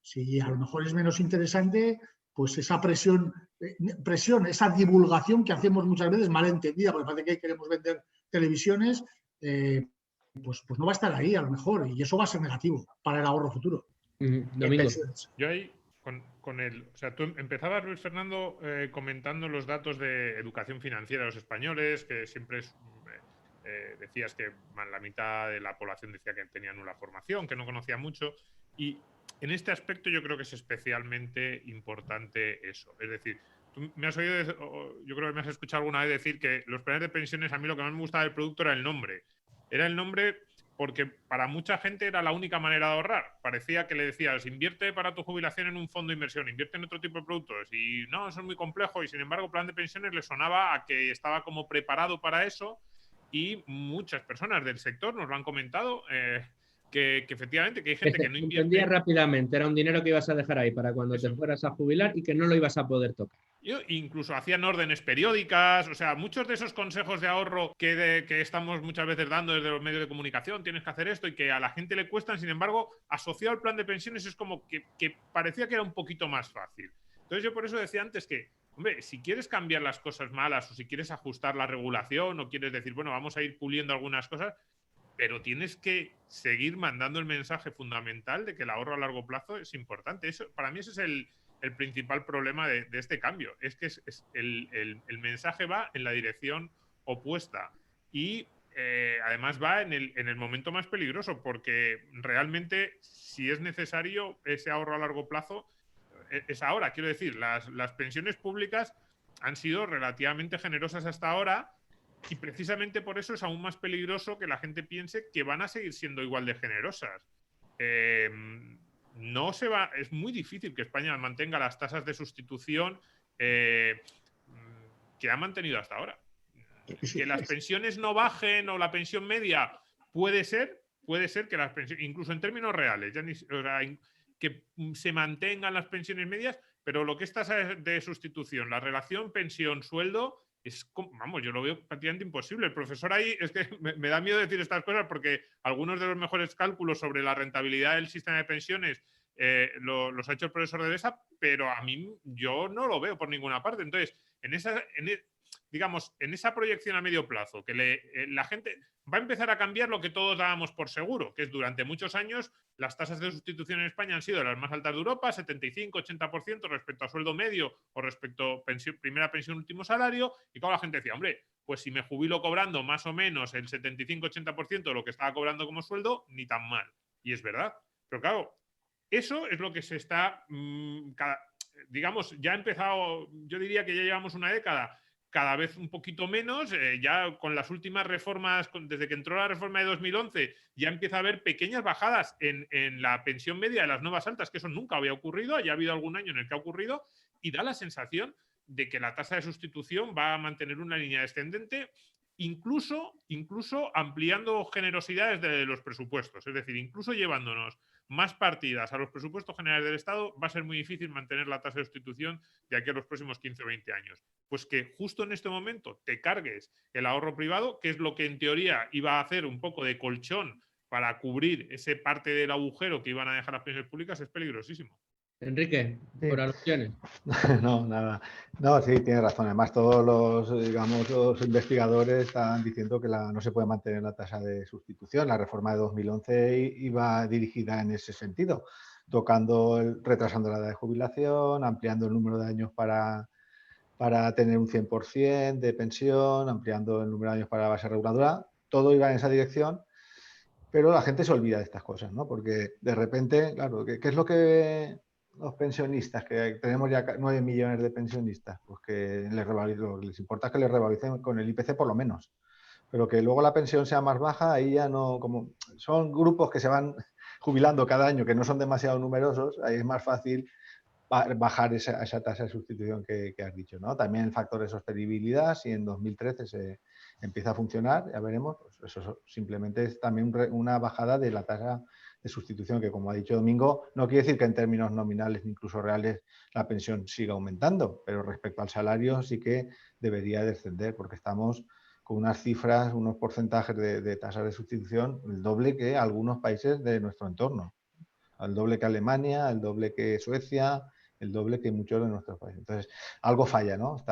Si a lo mejor es menos interesante, pues esa presión, esa divulgación que hacemos muchas veces mal entendida, porque parece que queremos vender televisiones, pues no va a estar ahí a lo mejor, y eso va a ser negativo para el ahorro futuro. Domingo. Yo ahí, o sea, tú empezabas, Luis Fernando, comentando los datos de educación financiera de los españoles, que siempre decías que la mitad de la población decía que tenía nula formación, que no conocía mucho, y en este aspecto yo creo que es especialmente importante eso. Es decir, tú me has oído, yo creo que me has escuchado alguna vez decir que los planes de pensiones, a mí lo que más me gustaba del producto era el nombre. Era el nombre porque para mucha gente era la única manera de ahorrar. Parecía que le decías, invierte para tu jubilación en un fondo de inversión, invierte en otro tipo de productos. Y no, eso es muy complejo. Y sin embargo, plan de pensiones le sonaba a que estaba como preparado para eso. Y muchas personas del sector nos lo han comentado, que efectivamente que hay gente que no invierte. Entendía rápidamente, era un dinero que ibas a dejar ahí para cuando te fueras a jubilar y que no lo ibas a poder tocar. Incluso hacían órdenes periódicas, o sea, muchos de esos consejos de ahorro que estamos muchas veces dando desde los medios de comunicación, tienes que hacer esto y que a la gente le cuestan, sin embargo, asociado al plan de pensiones es como que parecía que era un poquito más fácil. Entonces yo por eso decía antes que, hombre, si quieres cambiar las cosas malas o si quieres ajustar la regulación o quieres decir, bueno, vamos a ir puliendo algunas cosas, pero tienes que seguir mandando el mensaje fundamental de que el ahorro a largo plazo es importante. Eso, para mí ese es el principal problema de este cambio. Es que el mensaje va en la dirección opuesta y además va en el momento más peligroso, porque realmente si es necesario ese ahorro a largo plazo, es ahora. Quiero decir, las pensiones públicas han sido relativamente generosas hasta ahora y precisamente por eso es aún más peligroso que la gente piense que van a seguir siendo igual de generosas. No se va, es muy difícil que España mantenga las tasas de sustitución que ha mantenido hasta ahora. Que las pensiones no bajen o la pensión media puede ser que las pensiones, incluso en términos reales, que se mantengan las pensiones medias, pero lo que es tasa de sustitución, la relación pensión-sueldo, vamos, yo lo veo prácticamente imposible. El profesor ahí, es que me da miedo decir estas cosas porque algunos de los mejores cálculos sobre la rentabilidad del sistema de pensiones los ha hecho el profesor de BESA, pero a mí yo no lo veo por ninguna parte. Entonces, en esa proyección a medio plazo, que la gente va a empezar a cambiar lo que todos dábamos por seguro, que es durante muchos años las tasas de sustitución en España han sido las más altas de Europa, 75-80% respecto a sueldo medio o respecto a primera pensión, último salario, y toda la gente decía, hombre, pues si me jubilo cobrando más o menos el 75-80% de lo que estaba cobrando como sueldo, ni tan mal. Y es verdad. Pero claro, eso es lo que se está, digamos, ya ha empezado, yo diría que ya llevamos una década, cada vez un poquito menos, ya con las últimas reformas, desde que entró la reforma de 2011, ya empieza a haber pequeñas bajadas en la pensión media de las nuevas altas, que eso nunca había ocurrido, ya ha habido algún año en el que ha ocurrido, y da la sensación de que la tasa de sustitución va a mantener una línea descendente, incluso ampliando generosidades de los presupuestos, es decir, incluso llevándonos más partidas a los presupuestos generales del Estado, va a ser muy difícil mantener la tasa de sustitución de aquí a los próximos 15 o 20 años. Pues que justo en este momento te cargues el ahorro privado, que es lo que en teoría iba a hacer un poco de colchón para cubrir ese parte del agujero que iban a dejar las pensiones públicas es peligrosísimo. Enrique, Sí. por alusiones. No, nada. No, sí, tienes razón. Además, todos los investigadores están diciendo que no se puede mantener la tasa de sustitución. La reforma de 2011 iba dirigida en ese sentido, retrasando la edad de jubilación, ampliando el número de años para tener un 100% de pensión, ampliando el número de años para la base reguladora. Todo iba en esa dirección, pero la gente se olvida de estas cosas, ¿no? Porque de repente, claro, ¿qué es lo que los pensionistas, que tenemos ya 9 millones de pensionistas, pues que les importa que les revaloricen con el IPC por lo menos, pero que luego la pensión sea más baja, ahí ya no, como son grupos que se van jubilando cada año, que no son demasiado numerosos, ahí es más fácil bajar esa tasa de sustitución que has dicho, ¿no? También el factor de sostenibilidad, si en 2013 se empieza a funcionar, ya veremos, pues eso simplemente es también una bajada de la tasa de sustitución, que como ha dicho Domingo, no quiere decir que en términos nominales ni incluso reales la pensión siga aumentando, pero respecto al salario sí que debería descender, porque estamos con unas cifras, unos porcentajes de tasa de sustitución, el doble que algunos países de nuestro entorno, el doble que Alemania, el doble que Suecia, el doble que muchos de nuestros países. Entonces, algo falla, ¿no?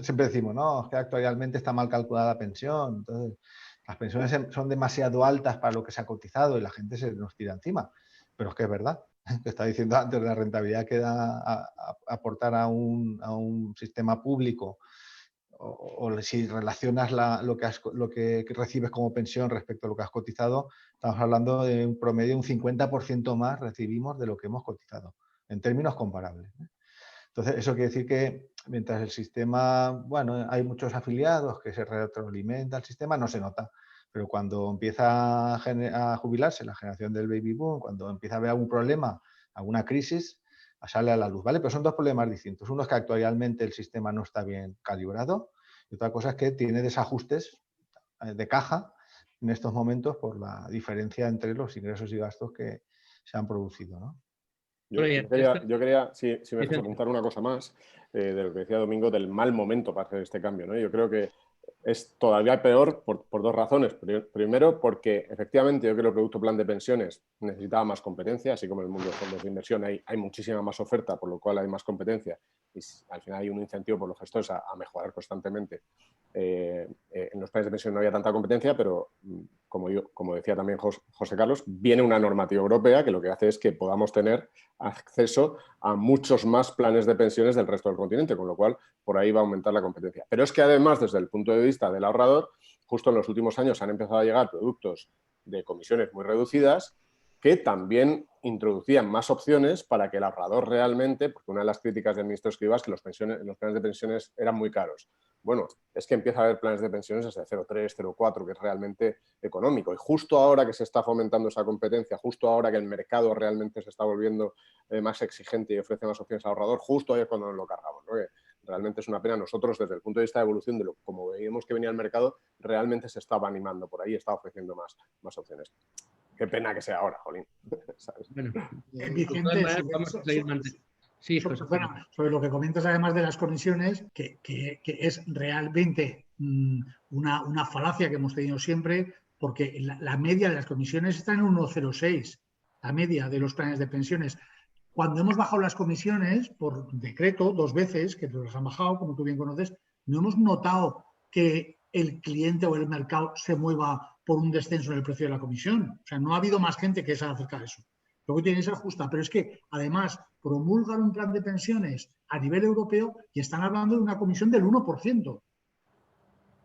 Siempre decimos, no, es que actualmente está mal calculada la pensión. Entonces, las pensiones son demasiado altas para lo que se ha cotizado y la gente se nos tira encima. Pero es que es verdad, que estaba diciendo antes, la rentabilidad que da aportar a un sistema público, o si relacionas lo que recibes como pensión respecto a lo que has cotizado, estamos hablando de un promedio, un 50% más recibimos de lo que hemos cotizado, en términos comparables. Entonces, eso quiere decir que mientras el sistema, bueno, hay muchos afiliados que se retroalimenta el sistema, no se nota. Pero cuando empieza a jubilarse la generación del baby boom, cuando empieza a haber algún problema, alguna crisis, sale a la luz, ¿vale? Pero son dos problemas distintos. Uno es que actualmente el sistema no está bien calibrado y otra cosa es que tiene desajustes de caja en estos momentos por la diferencia entre los ingresos y gastos que se han producido, ¿no? Yo quería, si me dejas apuntar una cosa más de lo que decía Domingo, del mal momento para hacer este cambio, ¿no? Yo creo que es todavía peor por dos razones. Primero, porque efectivamente yo creo que el producto plan de pensiones necesitaba más competencia, así como en el mundo de fondos de inversión hay muchísima más oferta, por lo cual hay más competencia y al final hay un incentivo por los gestores a mejorar constantemente. En los planes de pensión no había tanta competencia, pero como decía también José Carlos, viene una normativa europea que lo que hace es que podamos tener acceso a muchos más planes de pensiones del resto del continente, con lo cual por ahí va a aumentar la competencia. Pero es que además, desde el punto de vista del ahorrador, justo en los últimos años han empezado a llegar productos de comisiones muy reducidas que también introducían más opciones para que el ahorrador realmente, porque una de las críticas del ministro Escrivá es que los planes de pensiones eran muy caros. Bueno, es que empieza a haber planes de pensiones desde 0,3, 0,4, que es realmente económico. Y justo ahora que se está fomentando esa competencia, justo ahora que el mercado realmente se está volviendo más exigente y ofrece más opciones al ahorrador, justo ahí es cuando nos lo cargamos, ¿no? Que realmente es una pena. Nosotros, desde el punto de vista de evolución, de como veíamos que venía el mercado, realmente se estaba animando por ahí, estaba ofreciendo más opciones. Qué pena que sea ahora, jolín. ¿Sabes? Bueno, Vicente, vamos a seguir manteniendo. Sí, José. Sobre lo que comentas además de las comisiones, que es realmente una falacia que hemos tenido siempre, porque la media de las comisiones está en 1,06, la media de los planes de pensiones. Cuando hemos bajado las comisiones por decreto 2 veces, que nos las han bajado, como tú bien conoces, no hemos notado que el cliente o el mercado se mueva por un descenso en el precio de la comisión. O sea, no ha habido más gente que se acerca a eso. Luego tiene que ser justa, pero es que además promulgan un plan de pensiones a nivel europeo y están hablando de una comisión del 1%.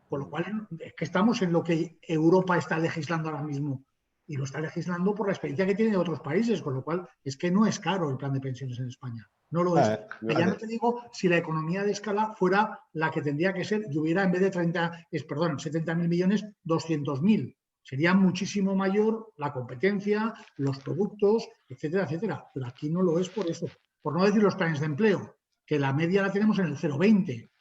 Con lo cual es que estamos en lo que Europa está legislando ahora mismo y lo está legislando por la experiencia que tiene de otros países, con lo cual es que no es caro el plan de pensiones en España. No lo es. Ya no te digo si la economía de escala fuera la que tendría que ser y hubiera en vez de 70.000 millones, 200.000. Sería muchísimo mayor la competencia, los productos, etcétera, etcétera. Pero aquí no lo es por eso. Por no decir los planes de empleo, que la media la tenemos en el 0,20,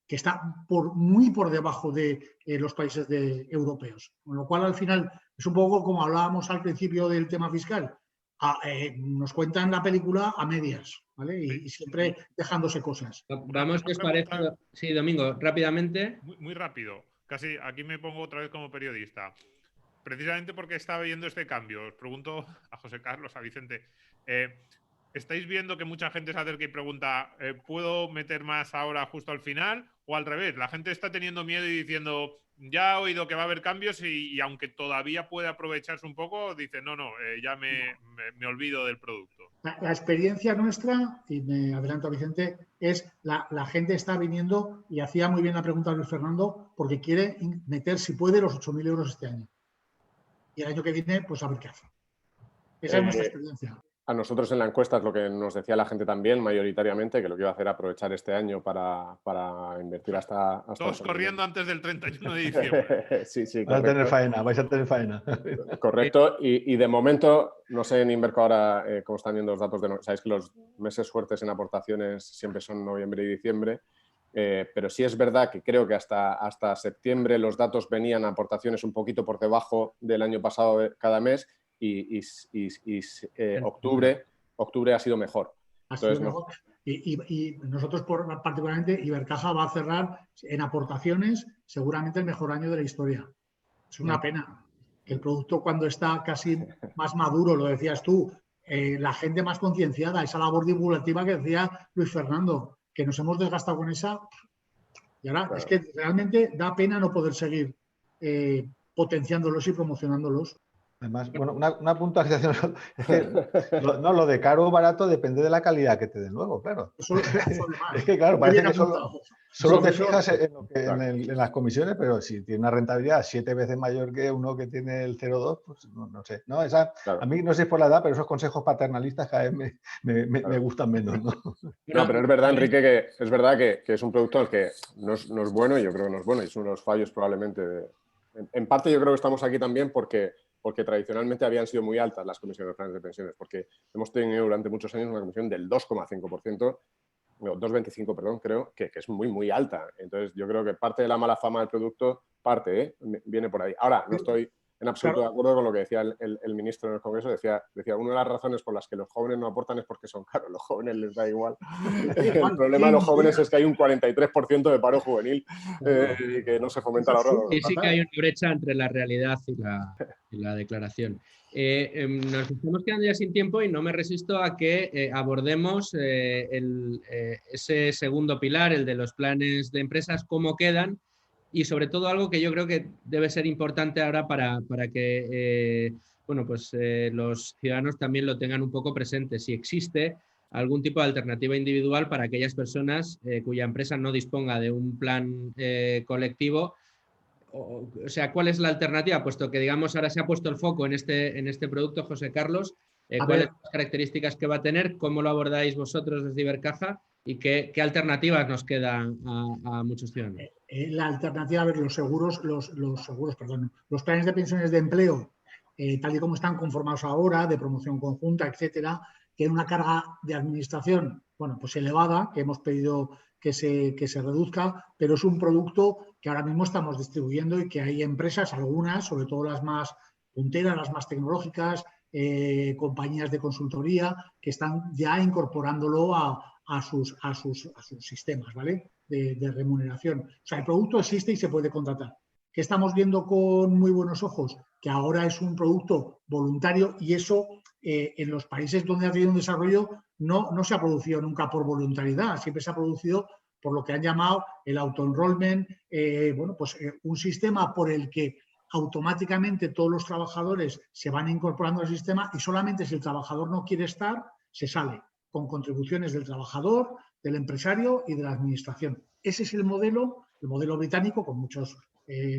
que está muy por debajo de los países europeos. Con lo cual, al final, es un poco como hablábamos al principio del tema fiscal. Nos cuentan la película a medias, ¿vale? Y siempre dejándose cosas. Vamos, ¿qué os parece? Sí, Domingo, rápidamente. Muy rápido. Casi aquí me pongo otra vez como periodista. precisamente porque estaba viendo este cambio, os pregunto a José Carlos, a Vicente, ¿estáis viendo que mucha gente se acerca y pregunta, ¿puedo meter más ahora justo al final? O al revés, la gente está teniendo miedo y diciendo, ya he oído que va a haber cambios y aunque todavía puede aprovecharse un poco, dice, no, ya me olvido del producto. La experiencia nuestra, y me adelanto a Vicente, es la gente está viniendo, y hacía muy bien la pregunta Luis Fernando, porque quiere meter, si puede, los 8.000 euros este año. Y el año que viene, pues a ver qué hace. Esa es nuestra experiencia. A nosotros en la encuesta es lo que nos decía la gente también, mayoritariamente, que lo que iba a hacer era aprovechar este año para invertir hasta Todos corriendo antes del 31 de diciembre. Sí, Vais a tener faena. Correcto. Y de momento, no sé en Inverco ahora cómo están yendo los datos. Sabéis que los meses fuertes en aportaciones siempre son noviembre y diciembre. Pero sí es verdad que creo que hasta septiembre los datos venían a aportaciones un poquito por debajo del año pasado cada mes. Y octubre ha sido mejor. Y nosotros, particularmente, Ibercaja va a cerrar en aportaciones seguramente el mejor año de la historia. Es una pena que el producto, cuando está casi más maduro, lo decías tú, la gente más concienciada, esa labor divulgativa que decía Luis Fernando, que nos hemos desgastado con esa. Y ahora es que realmente da pena no poder seguir potenciándolos y promocionándolos. Además, bueno, una puntualización, es que lo de caro o barato depende de la calidad que te den luego, claro. Es que claro, parece que solo te fijas en las comisiones, pero si tiene una rentabilidad 7 veces mayor que uno que tiene el 0,2, pues no sé. ¿No? A mí no sé si es por la edad, pero esos consejos paternalistas cada vez me gustan menos, ¿no? No, pero es verdad, Enrique, que es verdad que es un producto al que no es bueno, y yo creo que no es bueno, y es uno de los fallos probablemente. En parte yo creo que estamos aquí también porque tradicionalmente habían sido muy altas las comisiones de planes de pensiones, porque hemos tenido durante muchos años una comisión del 2,5%, no, 2,25%, perdón, creo, que es muy, muy alta. Entonces, yo creo que parte de la mala fama del producto, viene por ahí. Ahora, no estoy en absoluto de acuerdo con lo que decía el ministro en el Congreso. Decía, una de las razones por las que los jóvenes no aportan es porque son caros. Los jóvenes les da igual. El problema de los jóvenes es que hay un 43% de paro juvenil y que no se fomenta el ahorro. Sí que hay una brecha entre la realidad y la declaración. Nos estamos quedando ya sin tiempo y no me resisto a que abordemos ese segundo pilar, el de los planes de empresas, cómo quedan, y sobre todo algo que yo creo que debe ser importante ahora para que los ciudadanos también lo tengan un poco presente, si existe algún tipo de alternativa individual para aquellas personas cuya empresa no disponga de un plan colectivo. O sea, ¿cuál es la alternativa? Puesto que, digamos, ahora se ha puesto el foco en este producto, José Carlos, ¿cuáles son las características que va a tener? ¿Cómo lo abordáis vosotros desde Ibercaja? ¿Y qué alternativas nos quedan a muchos ciudadanos? La alternativa, a ver, los planes de pensiones de empleo, tal y como están conformados ahora, de promoción conjunta, etcétera, tienen una carga de administración, bueno, pues elevada, que hemos pedido que se reduzca, pero es un producto que ahora mismo estamos distribuyendo y que hay empresas, algunas, sobre todo las más punteras, las más tecnológicas, compañías de consultoría, que están ya incorporándolo a sus sistemas, ¿vale? De remuneración. O sea, el producto existe y se puede contratar. ¿Qué estamos viendo con muy buenos ojos? Que ahora es un producto voluntario, y eso en los países donde ha tenido un desarrollo no se ha producido nunca por voluntariedad, siempre se ha producido por lo que han llamado el auto-enrollment, un sistema por el que automáticamente todos los trabajadores se van incorporando al sistema, y solamente si el trabajador no quiere estar, se sale, con contribuciones del trabajador, del empresario y de la administración. Ese es el modelo británico, con muchas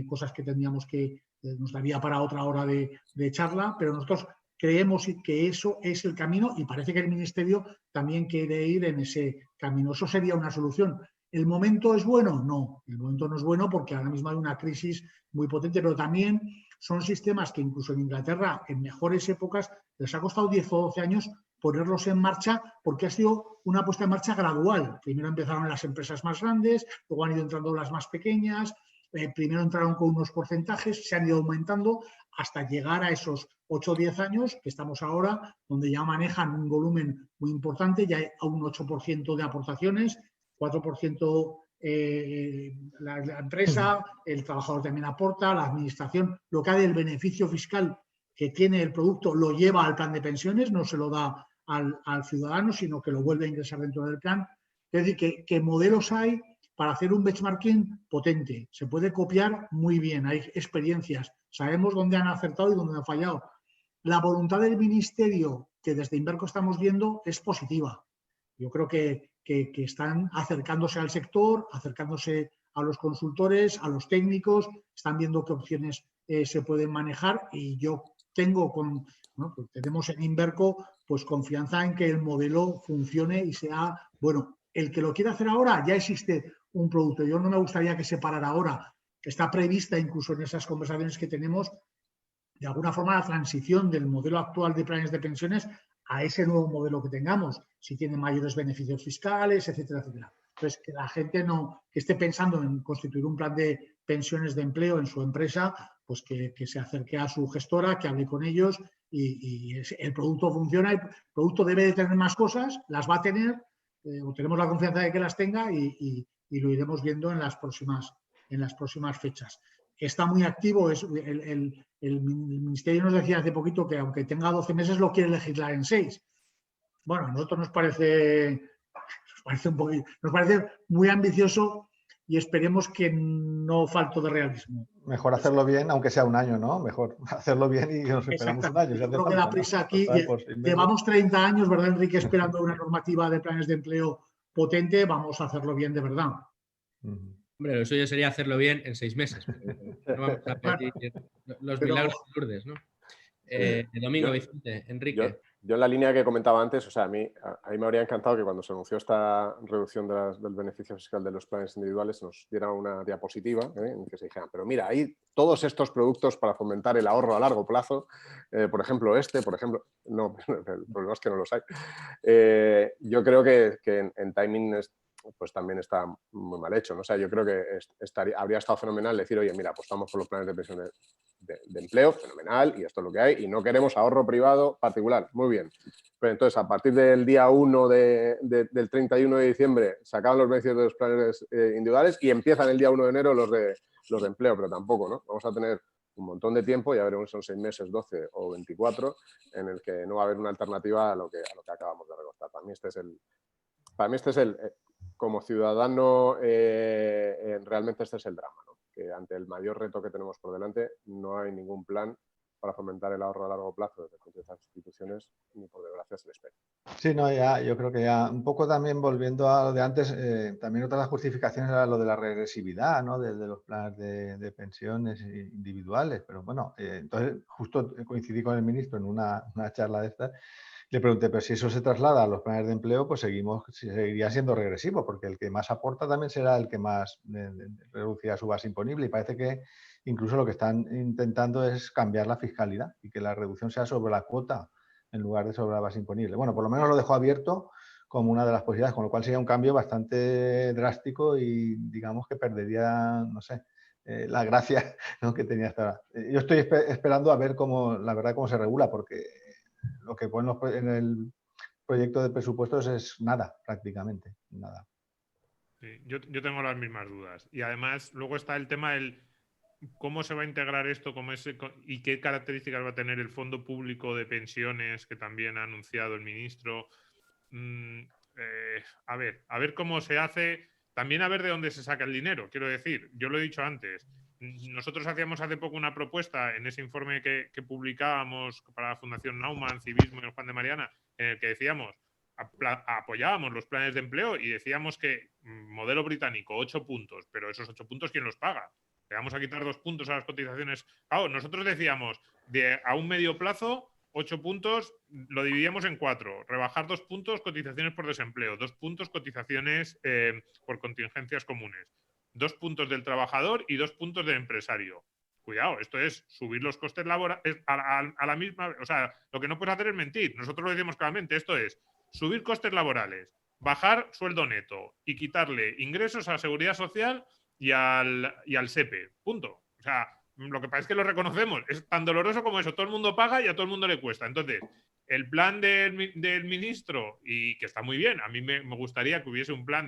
cosas que tendríamos que, nos daría para otra hora de charla, pero nosotros creemos que eso es el camino, y parece que el Ministerio también quiere ir en ese camino. Eso sería una solución. ¿El momento es bueno? No, el momento no es bueno, porque ahora mismo hay una crisis muy potente, pero también son sistemas que incluso en Inglaterra, en mejores épocas, les ha costado 10 o 12 años ponerlos en marcha, porque ha sido una puesta en marcha gradual. Primero empezaron las empresas más grandes, luego han ido entrando las más pequeñas, primero entraron con unos porcentajes, se han ido aumentando hasta llegar a esos 8 o 10 años que estamos ahora, donde ya manejan un volumen muy importante, ya hay a un 8% de aportaciones, 4% la empresa, el trabajador también aporta, la administración, lo que ha del beneficio fiscal que tiene el producto lo lleva al plan de pensiones, no se lo da al ciudadano, sino que lo vuelve a ingresar dentro del plan. Es decir, que modelos hay para hacer un benchmarking potente. Se puede copiar muy bien, hay experiencias, sabemos dónde han acertado y dónde han fallado. La voluntad del Ministerio, que desde Inverco estamos viendo, es positiva. Yo creo que están acercándose al sector, acercándose a los consultores, a los técnicos, están viendo qué opciones se pueden manejar y yo tenemos en Inverco pues confianza en que el modelo funcione y sea, bueno, el que lo quiera hacer ahora ya existe un producto. Yo no me gustaría que se parara ahora. Está prevista incluso en esas conversaciones que tenemos de alguna forma la transición del modelo actual de planes de pensiones a ese nuevo modelo que tengamos, si tiene mayores beneficios fiscales, etcétera, etcétera. Entonces, que la gente que esté pensando en constituir un plan de pensiones de empleo en su empresa, pues que se acerque a su gestora, que hable con ellos y el producto funciona, el producto debe de tener más cosas, las va a tener, o tenemos la confianza de que las tenga y lo iremos viendo en las próximas fechas. Está muy activo, el Ministerio nos decía hace poquito que aunque tenga 12 meses lo quiere legislar en 6. Bueno, a nosotros nos parece muy ambicioso y esperemos que no falte de realismo. Mejor hacerlo bien, aunque sea un año, ¿no? Mejor hacerlo bien y nos esperamos un año. Yo creo que la prisa aquí, llevamos 30 años, ¿verdad, Enrique? Esperando una normativa de planes de empleo potente, vamos a hacerlo bien de verdad. Hombre, lo suyo sería hacerlo bien en 6 meses. No vamos a pedir los milagros de Lourdes, ¿no? Domingo, Vicente, Enrique. Yo en la línea que comentaba antes, o sea, a mí me habría encantado que cuando se anunció esta reducción del beneficio fiscal de los planes individuales nos diera una diapositiva en que se dijera, pero mira, hay todos estos productos para fomentar el ahorro a largo plazo, por ejemplo, no, el problema es que no los hay. Yo creo que en timing pues también está muy mal hecho, ¿no? O sea, yo creo que habría estado fenomenal decir, oye, mira, pues vamos por los planes de pensiones de empleo, fenomenal, y esto es lo que hay, y no queremos ahorro privado particular, muy bien. Pero entonces, a partir del día 1 del 31 de diciembre, se acaban los beneficios de los planes individuales y empiezan el día 1 de enero los de empleo, pero tampoco, ¿no? Vamos a tener un montón de tiempo, ya veremos si son 6 meses, 12 o 24, en el que no va a haber una alternativa a lo que acabamos de recortar. Para mí este es el como ciudadano, realmente este es el drama, ¿no? Que ante el mayor reto que tenemos por delante no hay ningún plan para fomentar el ahorro a largo plazo desde el punto de estas instituciones, ni por desgracia se les espera. Sí, no, yo creo que ya un poco también volviendo a lo de antes, también otra de las justificaciones era lo de la regresividad, ¿no? De los planes de pensiones individuales, pero bueno, entonces justo coincidí con el ministro en una charla de estas. Le pregunté, pero si eso se traslada a los planes de empleo, pues seguiría siendo regresivo, porque el que más aporta también será el que más reducirá su base imponible. Y parece que incluso lo que están intentando es cambiar la fiscalidad y que la reducción sea sobre la cuota en lugar de sobre la base imponible. Bueno, por lo menos lo dejó abierto como una de las posibilidades, con lo cual sería un cambio bastante drástico y digamos que perdería, no sé, la gracia, ¿no?, que tenía hasta ahora. Yo estoy esperando a ver cómo se regula, porque lo que ponen en el proyecto de presupuestos es nada, prácticamente, nada. Sí, yo tengo las mismas dudas. Y además, luego está el tema del cómo se va a integrar esto y qué características va a tener el Fondo Público de Pensiones, que también ha anunciado el ministro. A ver cómo se hace. También a ver de dónde se saca el dinero. Quiero decir, yo lo he dicho antes. Nosotros hacíamos hace poco una propuesta en ese informe que publicábamos para la Fundación Naumann, Civismo y el Juan de Mariana, en el que decíamos, apoyábamos los planes de empleo y decíamos que modelo británico, 8 puntos, pero esos 8 puntos, ¿quién los paga? Le vamos a quitar 2 puntos a las cotizaciones. Claro, nosotros decíamos, a un medio plazo, 8 puntos, lo dividíamos en 4. Rebajar 2 puntos, cotizaciones por desempleo. 2 puntos, cotizaciones por contingencias comunes. 2 puntos del trabajador y 2 puntos del empresario. Cuidado, esto es subir los costes laborales a la misma... O sea, lo que no puedes hacer es mentir. Nosotros lo decimos claramente. Esto es subir costes laborales, bajar sueldo neto y quitarle ingresos a la Seguridad Social y al SEPE. Punto. O sea, Lo que pasa es que lo reconocemos. Es tan doloroso como eso. Todo el mundo paga y a todo el mundo le cuesta. Entonces, el plan del ministro, y que está muy bien, a mí me gustaría que hubiese un plan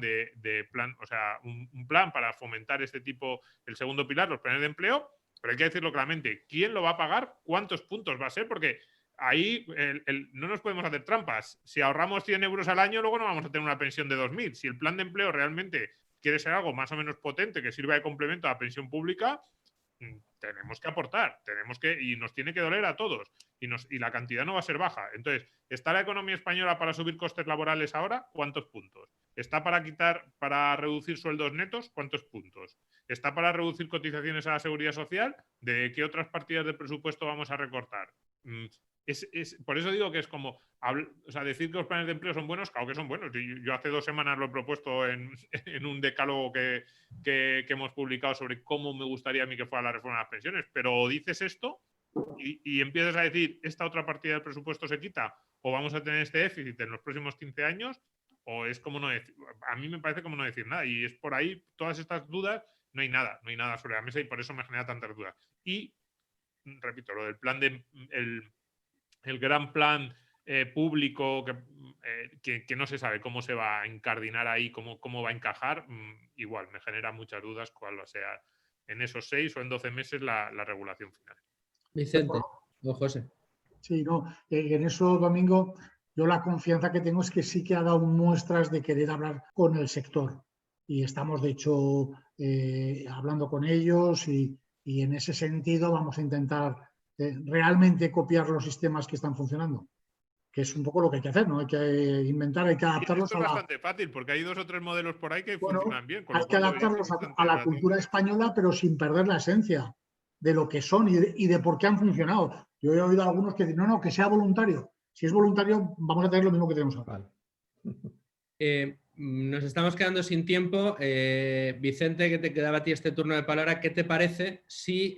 o sea, un plan para fomentar este tipo, el segundo pilar, los planes de empleo, pero hay que decirlo claramente. ¿Quién lo va a pagar? ¿Cuántos puntos va a ser? Porque ahí no nos podemos hacer trampas. Si ahorramos 100 euros al año, luego no vamos a tener una pensión de 2.000. Si el plan de empleo realmente quiere ser algo más o menos potente que sirva de complemento a la pensión pública, tenemos que aportar, y nos tiene que doler a todos, y la cantidad no va a ser baja. Entonces, ¿está la economía española para subir costes laborales ahora? ¿Cuántos puntos? ¿Está para reducir sueldos netos? ¿Cuántos puntos? ¿Está para reducir cotizaciones a la seguridad social? ¿De qué otras partidas de presupuesto vamos a recortar? Por eso digo que es como, o sea, decir que los planes de empleo son buenos, claro que son buenos. Yo hace 2 semanas lo he propuesto en un decálogo que hemos publicado sobre cómo me gustaría a mí que fuera la reforma de las pensiones, pero dices esto y empiezas a decir, esta otra partida del presupuesto se quita, o vamos a tener este déficit en los próximos 15 años, o es como no decir, a mí me parece como no decir nada, y es por ahí, todas estas dudas, no hay nada sobre la mesa, y por eso me genera tantas dudas. Y, repito, lo del plan el gran plan público que no se sabe cómo se va a encardinar ahí, cómo va a encajar, igual me genera muchas dudas cuál va a ser en esos 6 o en 12 meses la regulación final. Vicente o José. Sí, no, en eso, Domingo, yo la confianza que tengo es que sí que ha dado muestras de querer hablar con el sector. Y estamos, de hecho, hablando con ellos y en ese sentido vamos a intentar realmente copiar los sistemas que están funcionando, que es un poco lo que hay que hacer, ¿no? Hay que inventar, hay que adaptarlos a la... Es bastante fácil, porque hay 2 o 3 modelos por ahí que funcionan bien. Hay que adaptarlos a la cultura española, pero sin perder la esencia de lo que son y de por qué han funcionado. Yo he oído a algunos que dicen, no, que sea voluntario. Si es voluntario, vamos a tener lo mismo que tenemos ahora. Nos estamos quedando sin tiempo. Vicente, que te quedaba a ti este turno de palabra, ¿qué te parece si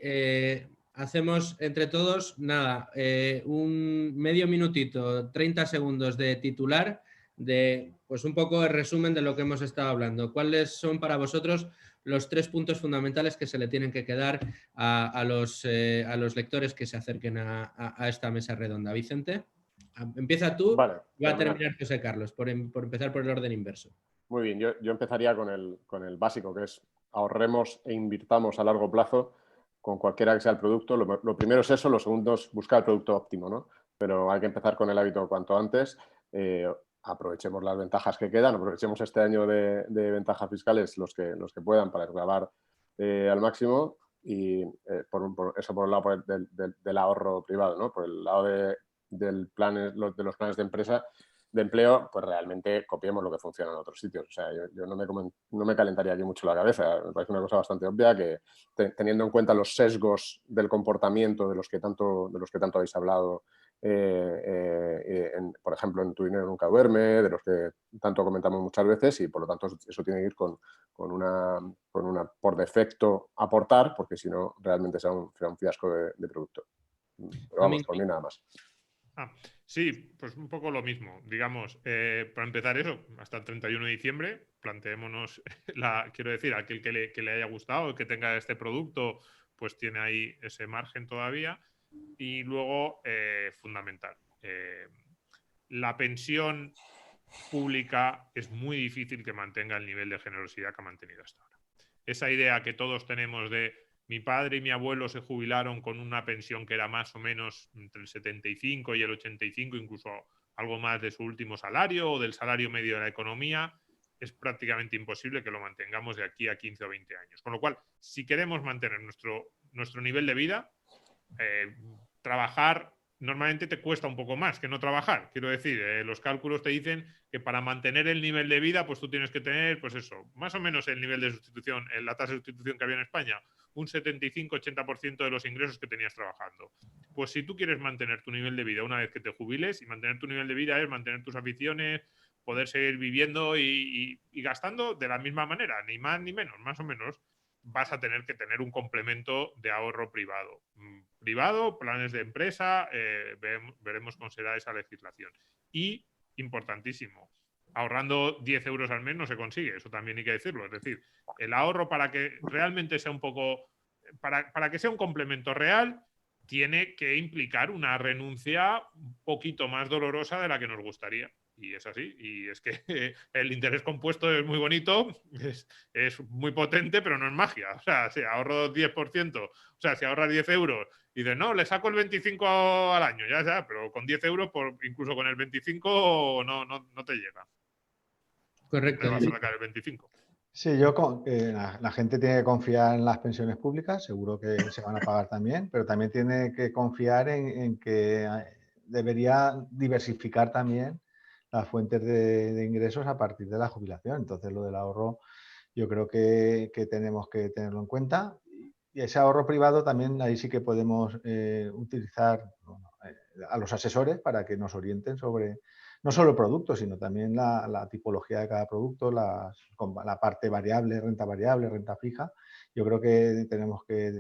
hacemos entre todos, un medio minutito, 30 segundos de titular, de pues un poco el resumen de lo que hemos estado hablando? ¿Cuáles son para vosotros los 3 puntos fundamentales que se le tienen que quedar a los lectores que se acerquen a esta mesa redonda? Vicente, empieza tú. Vale, y va a terminar José Carlos, por empezar por el orden inverso. Muy bien, yo empezaría con el básico, que es ahorremos e invirtamos a largo plazo con cualquiera que sea el producto. Lo primero es eso, lo segundo es buscar el producto óptimo, ¿no? Pero hay que empezar con el hábito cuanto antes. Aprovechemos las ventajas que quedan, aprovechemos este año de ventajas fiscales los que puedan para grabar al máximo, y por el lado del ahorro privado, ¿no? Por el lado de los planes de empresa, de empleo, pues realmente copiemos lo que funciona en otros sitios. O sea, yo no me calentaría aquí mucho la cabeza. Me parece una cosa bastante obvia que, teniendo en cuenta los sesgos del comportamiento de los que tanto habéis hablado, por ejemplo, en Tu dinero nunca duerme, de los que tanto comentamos muchas veces, y por lo tanto eso tiene que ir con una por defecto aportar, porque si no realmente será un fiasco de producto. Pero vamos, por mí nada más. Sí, pues un poco lo mismo. Digamos, para empezar eso, hasta el 31 de diciembre, planteémonos, quiero decir, aquel que le haya gustado, que tenga este producto, pues tiene ahí ese margen todavía. Y luego, fundamental, la pensión pública es muy difícil que mantenga el nivel de generosidad que ha mantenido hasta ahora. Esa idea que todos tenemos de mi padre y mi abuelo se jubilaron con una pensión que era más o menos entre el 75 y el 85, incluso algo más de su último salario o del salario medio de la economía, es prácticamente imposible que lo mantengamos de aquí a 15 o 20 años. Con lo cual, si queremos mantener nuestro nivel de vida, trabajar normalmente te cuesta un poco más que no trabajar. Quiero decir, los cálculos te dicen que para mantener el nivel de vida, pues tú tienes que tener, pues eso, más o menos el nivel de sustitución, la tasa de sustitución que había en España, un 75-80% de los ingresos que tenías trabajando. Pues si tú quieres mantener tu nivel de vida una vez que te jubiles, y mantener tu nivel de vida es mantener tus aficiones, poder seguir viviendo y gastando de la misma manera, ni más ni menos, más o menos, vas a tener que tener un complemento de ahorro privado. Planes de empresa, veremos cómo será esa legislación. Y, importantísimo, ahorrando 10 euros al mes no se consigue, eso también hay que decirlo. Es decir, el ahorro, para que realmente sea un poco para que sea un complemento real, tiene que implicar una renuncia un poquito más dolorosa de la que nos gustaría. Y es así. Y es que el interés compuesto es muy bonito, es muy potente, pero no es magia. O sea, si ahorro 10%, o sea, si ahorras 10 euros y dices, no, le saco el 25 al año, ya, pero con 10 euros, incluso con el 25 no te llega. Correcto. No vas a sacar el 25. Sí, la gente tiene que confiar en las pensiones públicas, seguro que se van a pagar también, pero también tiene que confiar en que debería diversificar también las fuentes de ingresos a partir de la jubilación. Entonces, lo del ahorro yo creo que tenemos que tenerlo en cuenta. Y ese ahorro privado también, ahí sí que podemos utilizar a los asesores para que nos orienten sobre no solo el producto, sino también la tipología de cada producto, la parte variable, renta fija. Yo creo que tenemos que...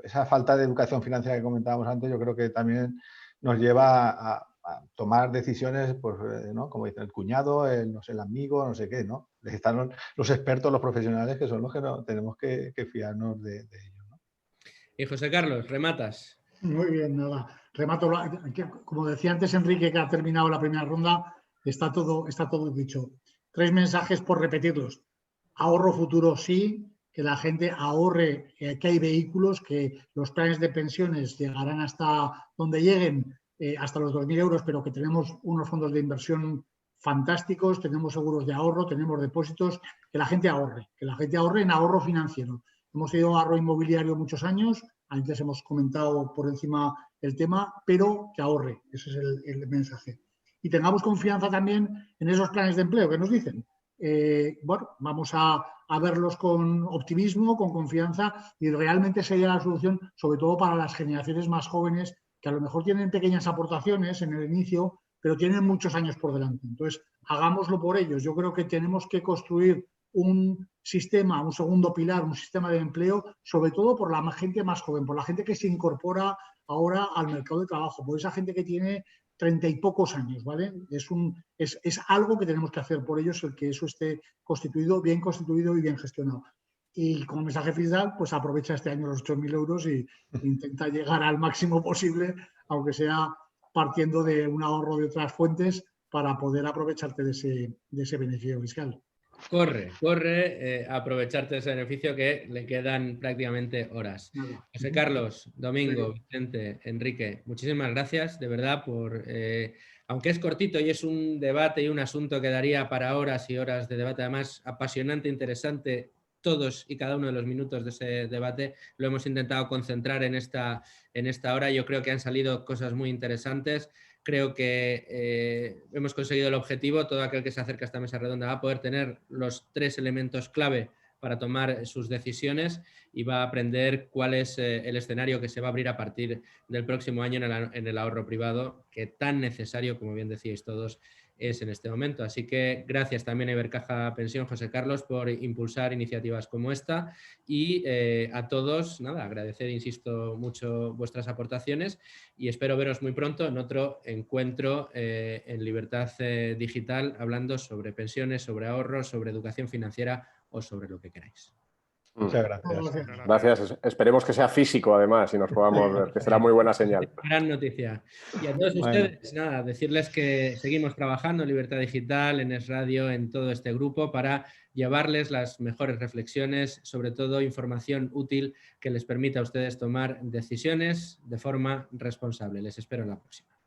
esa falta de educación financiera que comentábamos antes, yo creo que también nos lleva a tomar decisiones, pues, ¿no? Como dice el cuñado, no sé, el amigo, no sé qué, ¿no? Están los expertos, los profesionales, que son los que tenemos que fiarnos de ellos, ¿no? Y José Carlos, rematas. Muy bien, nada. Remato, como decía antes Enrique, que ha terminado la primera ronda, está todo dicho. 3 mensajes por repetirlos. Ahorro futuro sí, que la gente ahorre, que hay vehículos, que los planes de pensiones llegarán hasta donde lleguen, hasta los 2.000 euros, pero que tenemos unos fondos de inversión fantásticos, tenemos seguros de ahorro, tenemos depósitos, que la gente ahorre en ahorro financiero. Hemos tenido ahorro inmobiliario muchos años, antes hemos comentado por encima el tema, pero que ahorre, ese es el mensaje. Y tengamos confianza también en esos planes de empleo que nos dicen. Bueno, vamos a verlos con optimismo, con confianza, y realmente sería la solución, sobre todo para las generaciones más jóvenes, que a lo mejor tienen pequeñas aportaciones en el inicio, pero tienen muchos años por delante. Entonces, hagámoslo por ellos. Yo creo que tenemos que construir un sistema, un segundo pilar, un sistema de empleo, sobre todo por la gente más joven, por la gente que se incorpora ahora al mercado de trabajo, por esa gente que tiene 30 y pocos años, ¿vale? Es algo que tenemos que hacer por ellos, el que eso esté constituido y bien gestionado. Y como mensaje final, pues aprovecha este año los 8.000 euros y intenta llegar al máximo posible, aunque sea partiendo de un ahorro de otras fuentes, para poder aprovecharte de ese beneficio fiscal. Corre, aprovecharte de ese beneficio, que le quedan prácticamente horas. José Carlos, Domingo, Vicente, Enrique, muchísimas gracias de verdad por, aunque es cortito y es un debate y un asunto que daría para horas y horas de debate, además apasionante, interesante, todos y cada uno de los minutos de ese debate lo hemos intentado concentrar en esta hora. Yo creo que han salido cosas muy interesantes. Creo que hemos conseguido el objetivo. Todo aquel que se acerca a esta mesa redonda va a poder tener los 3 elementos clave para tomar sus decisiones y va a aprender cuál es el escenario que se va a abrir a partir del próximo año en el ahorro privado, que tan necesario, como bien decíais todos, es en este momento. Así que gracias también a Ibercaja Pensión, José Carlos, por impulsar iniciativas como esta, y a todos, nada, agradecer, insisto, mucho vuestras aportaciones, y espero veros muy pronto en otro encuentro en Libertad Digital, hablando sobre pensiones, sobre ahorros, sobre educación financiera o sobre lo que queráis. Muchas gracias. Gracias. Esperemos que sea físico, además, y nos podamos ver, que será muy buena señal. Gran noticia. Y a todos ustedes, nada, decirles que seguimos trabajando en Libertad Digital, en Es Radio, en todo este grupo, para llevarles las mejores reflexiones, sobre todo información útil que les permita a ustedes tomar decisiones de forma responsable. Les espero en la próxima.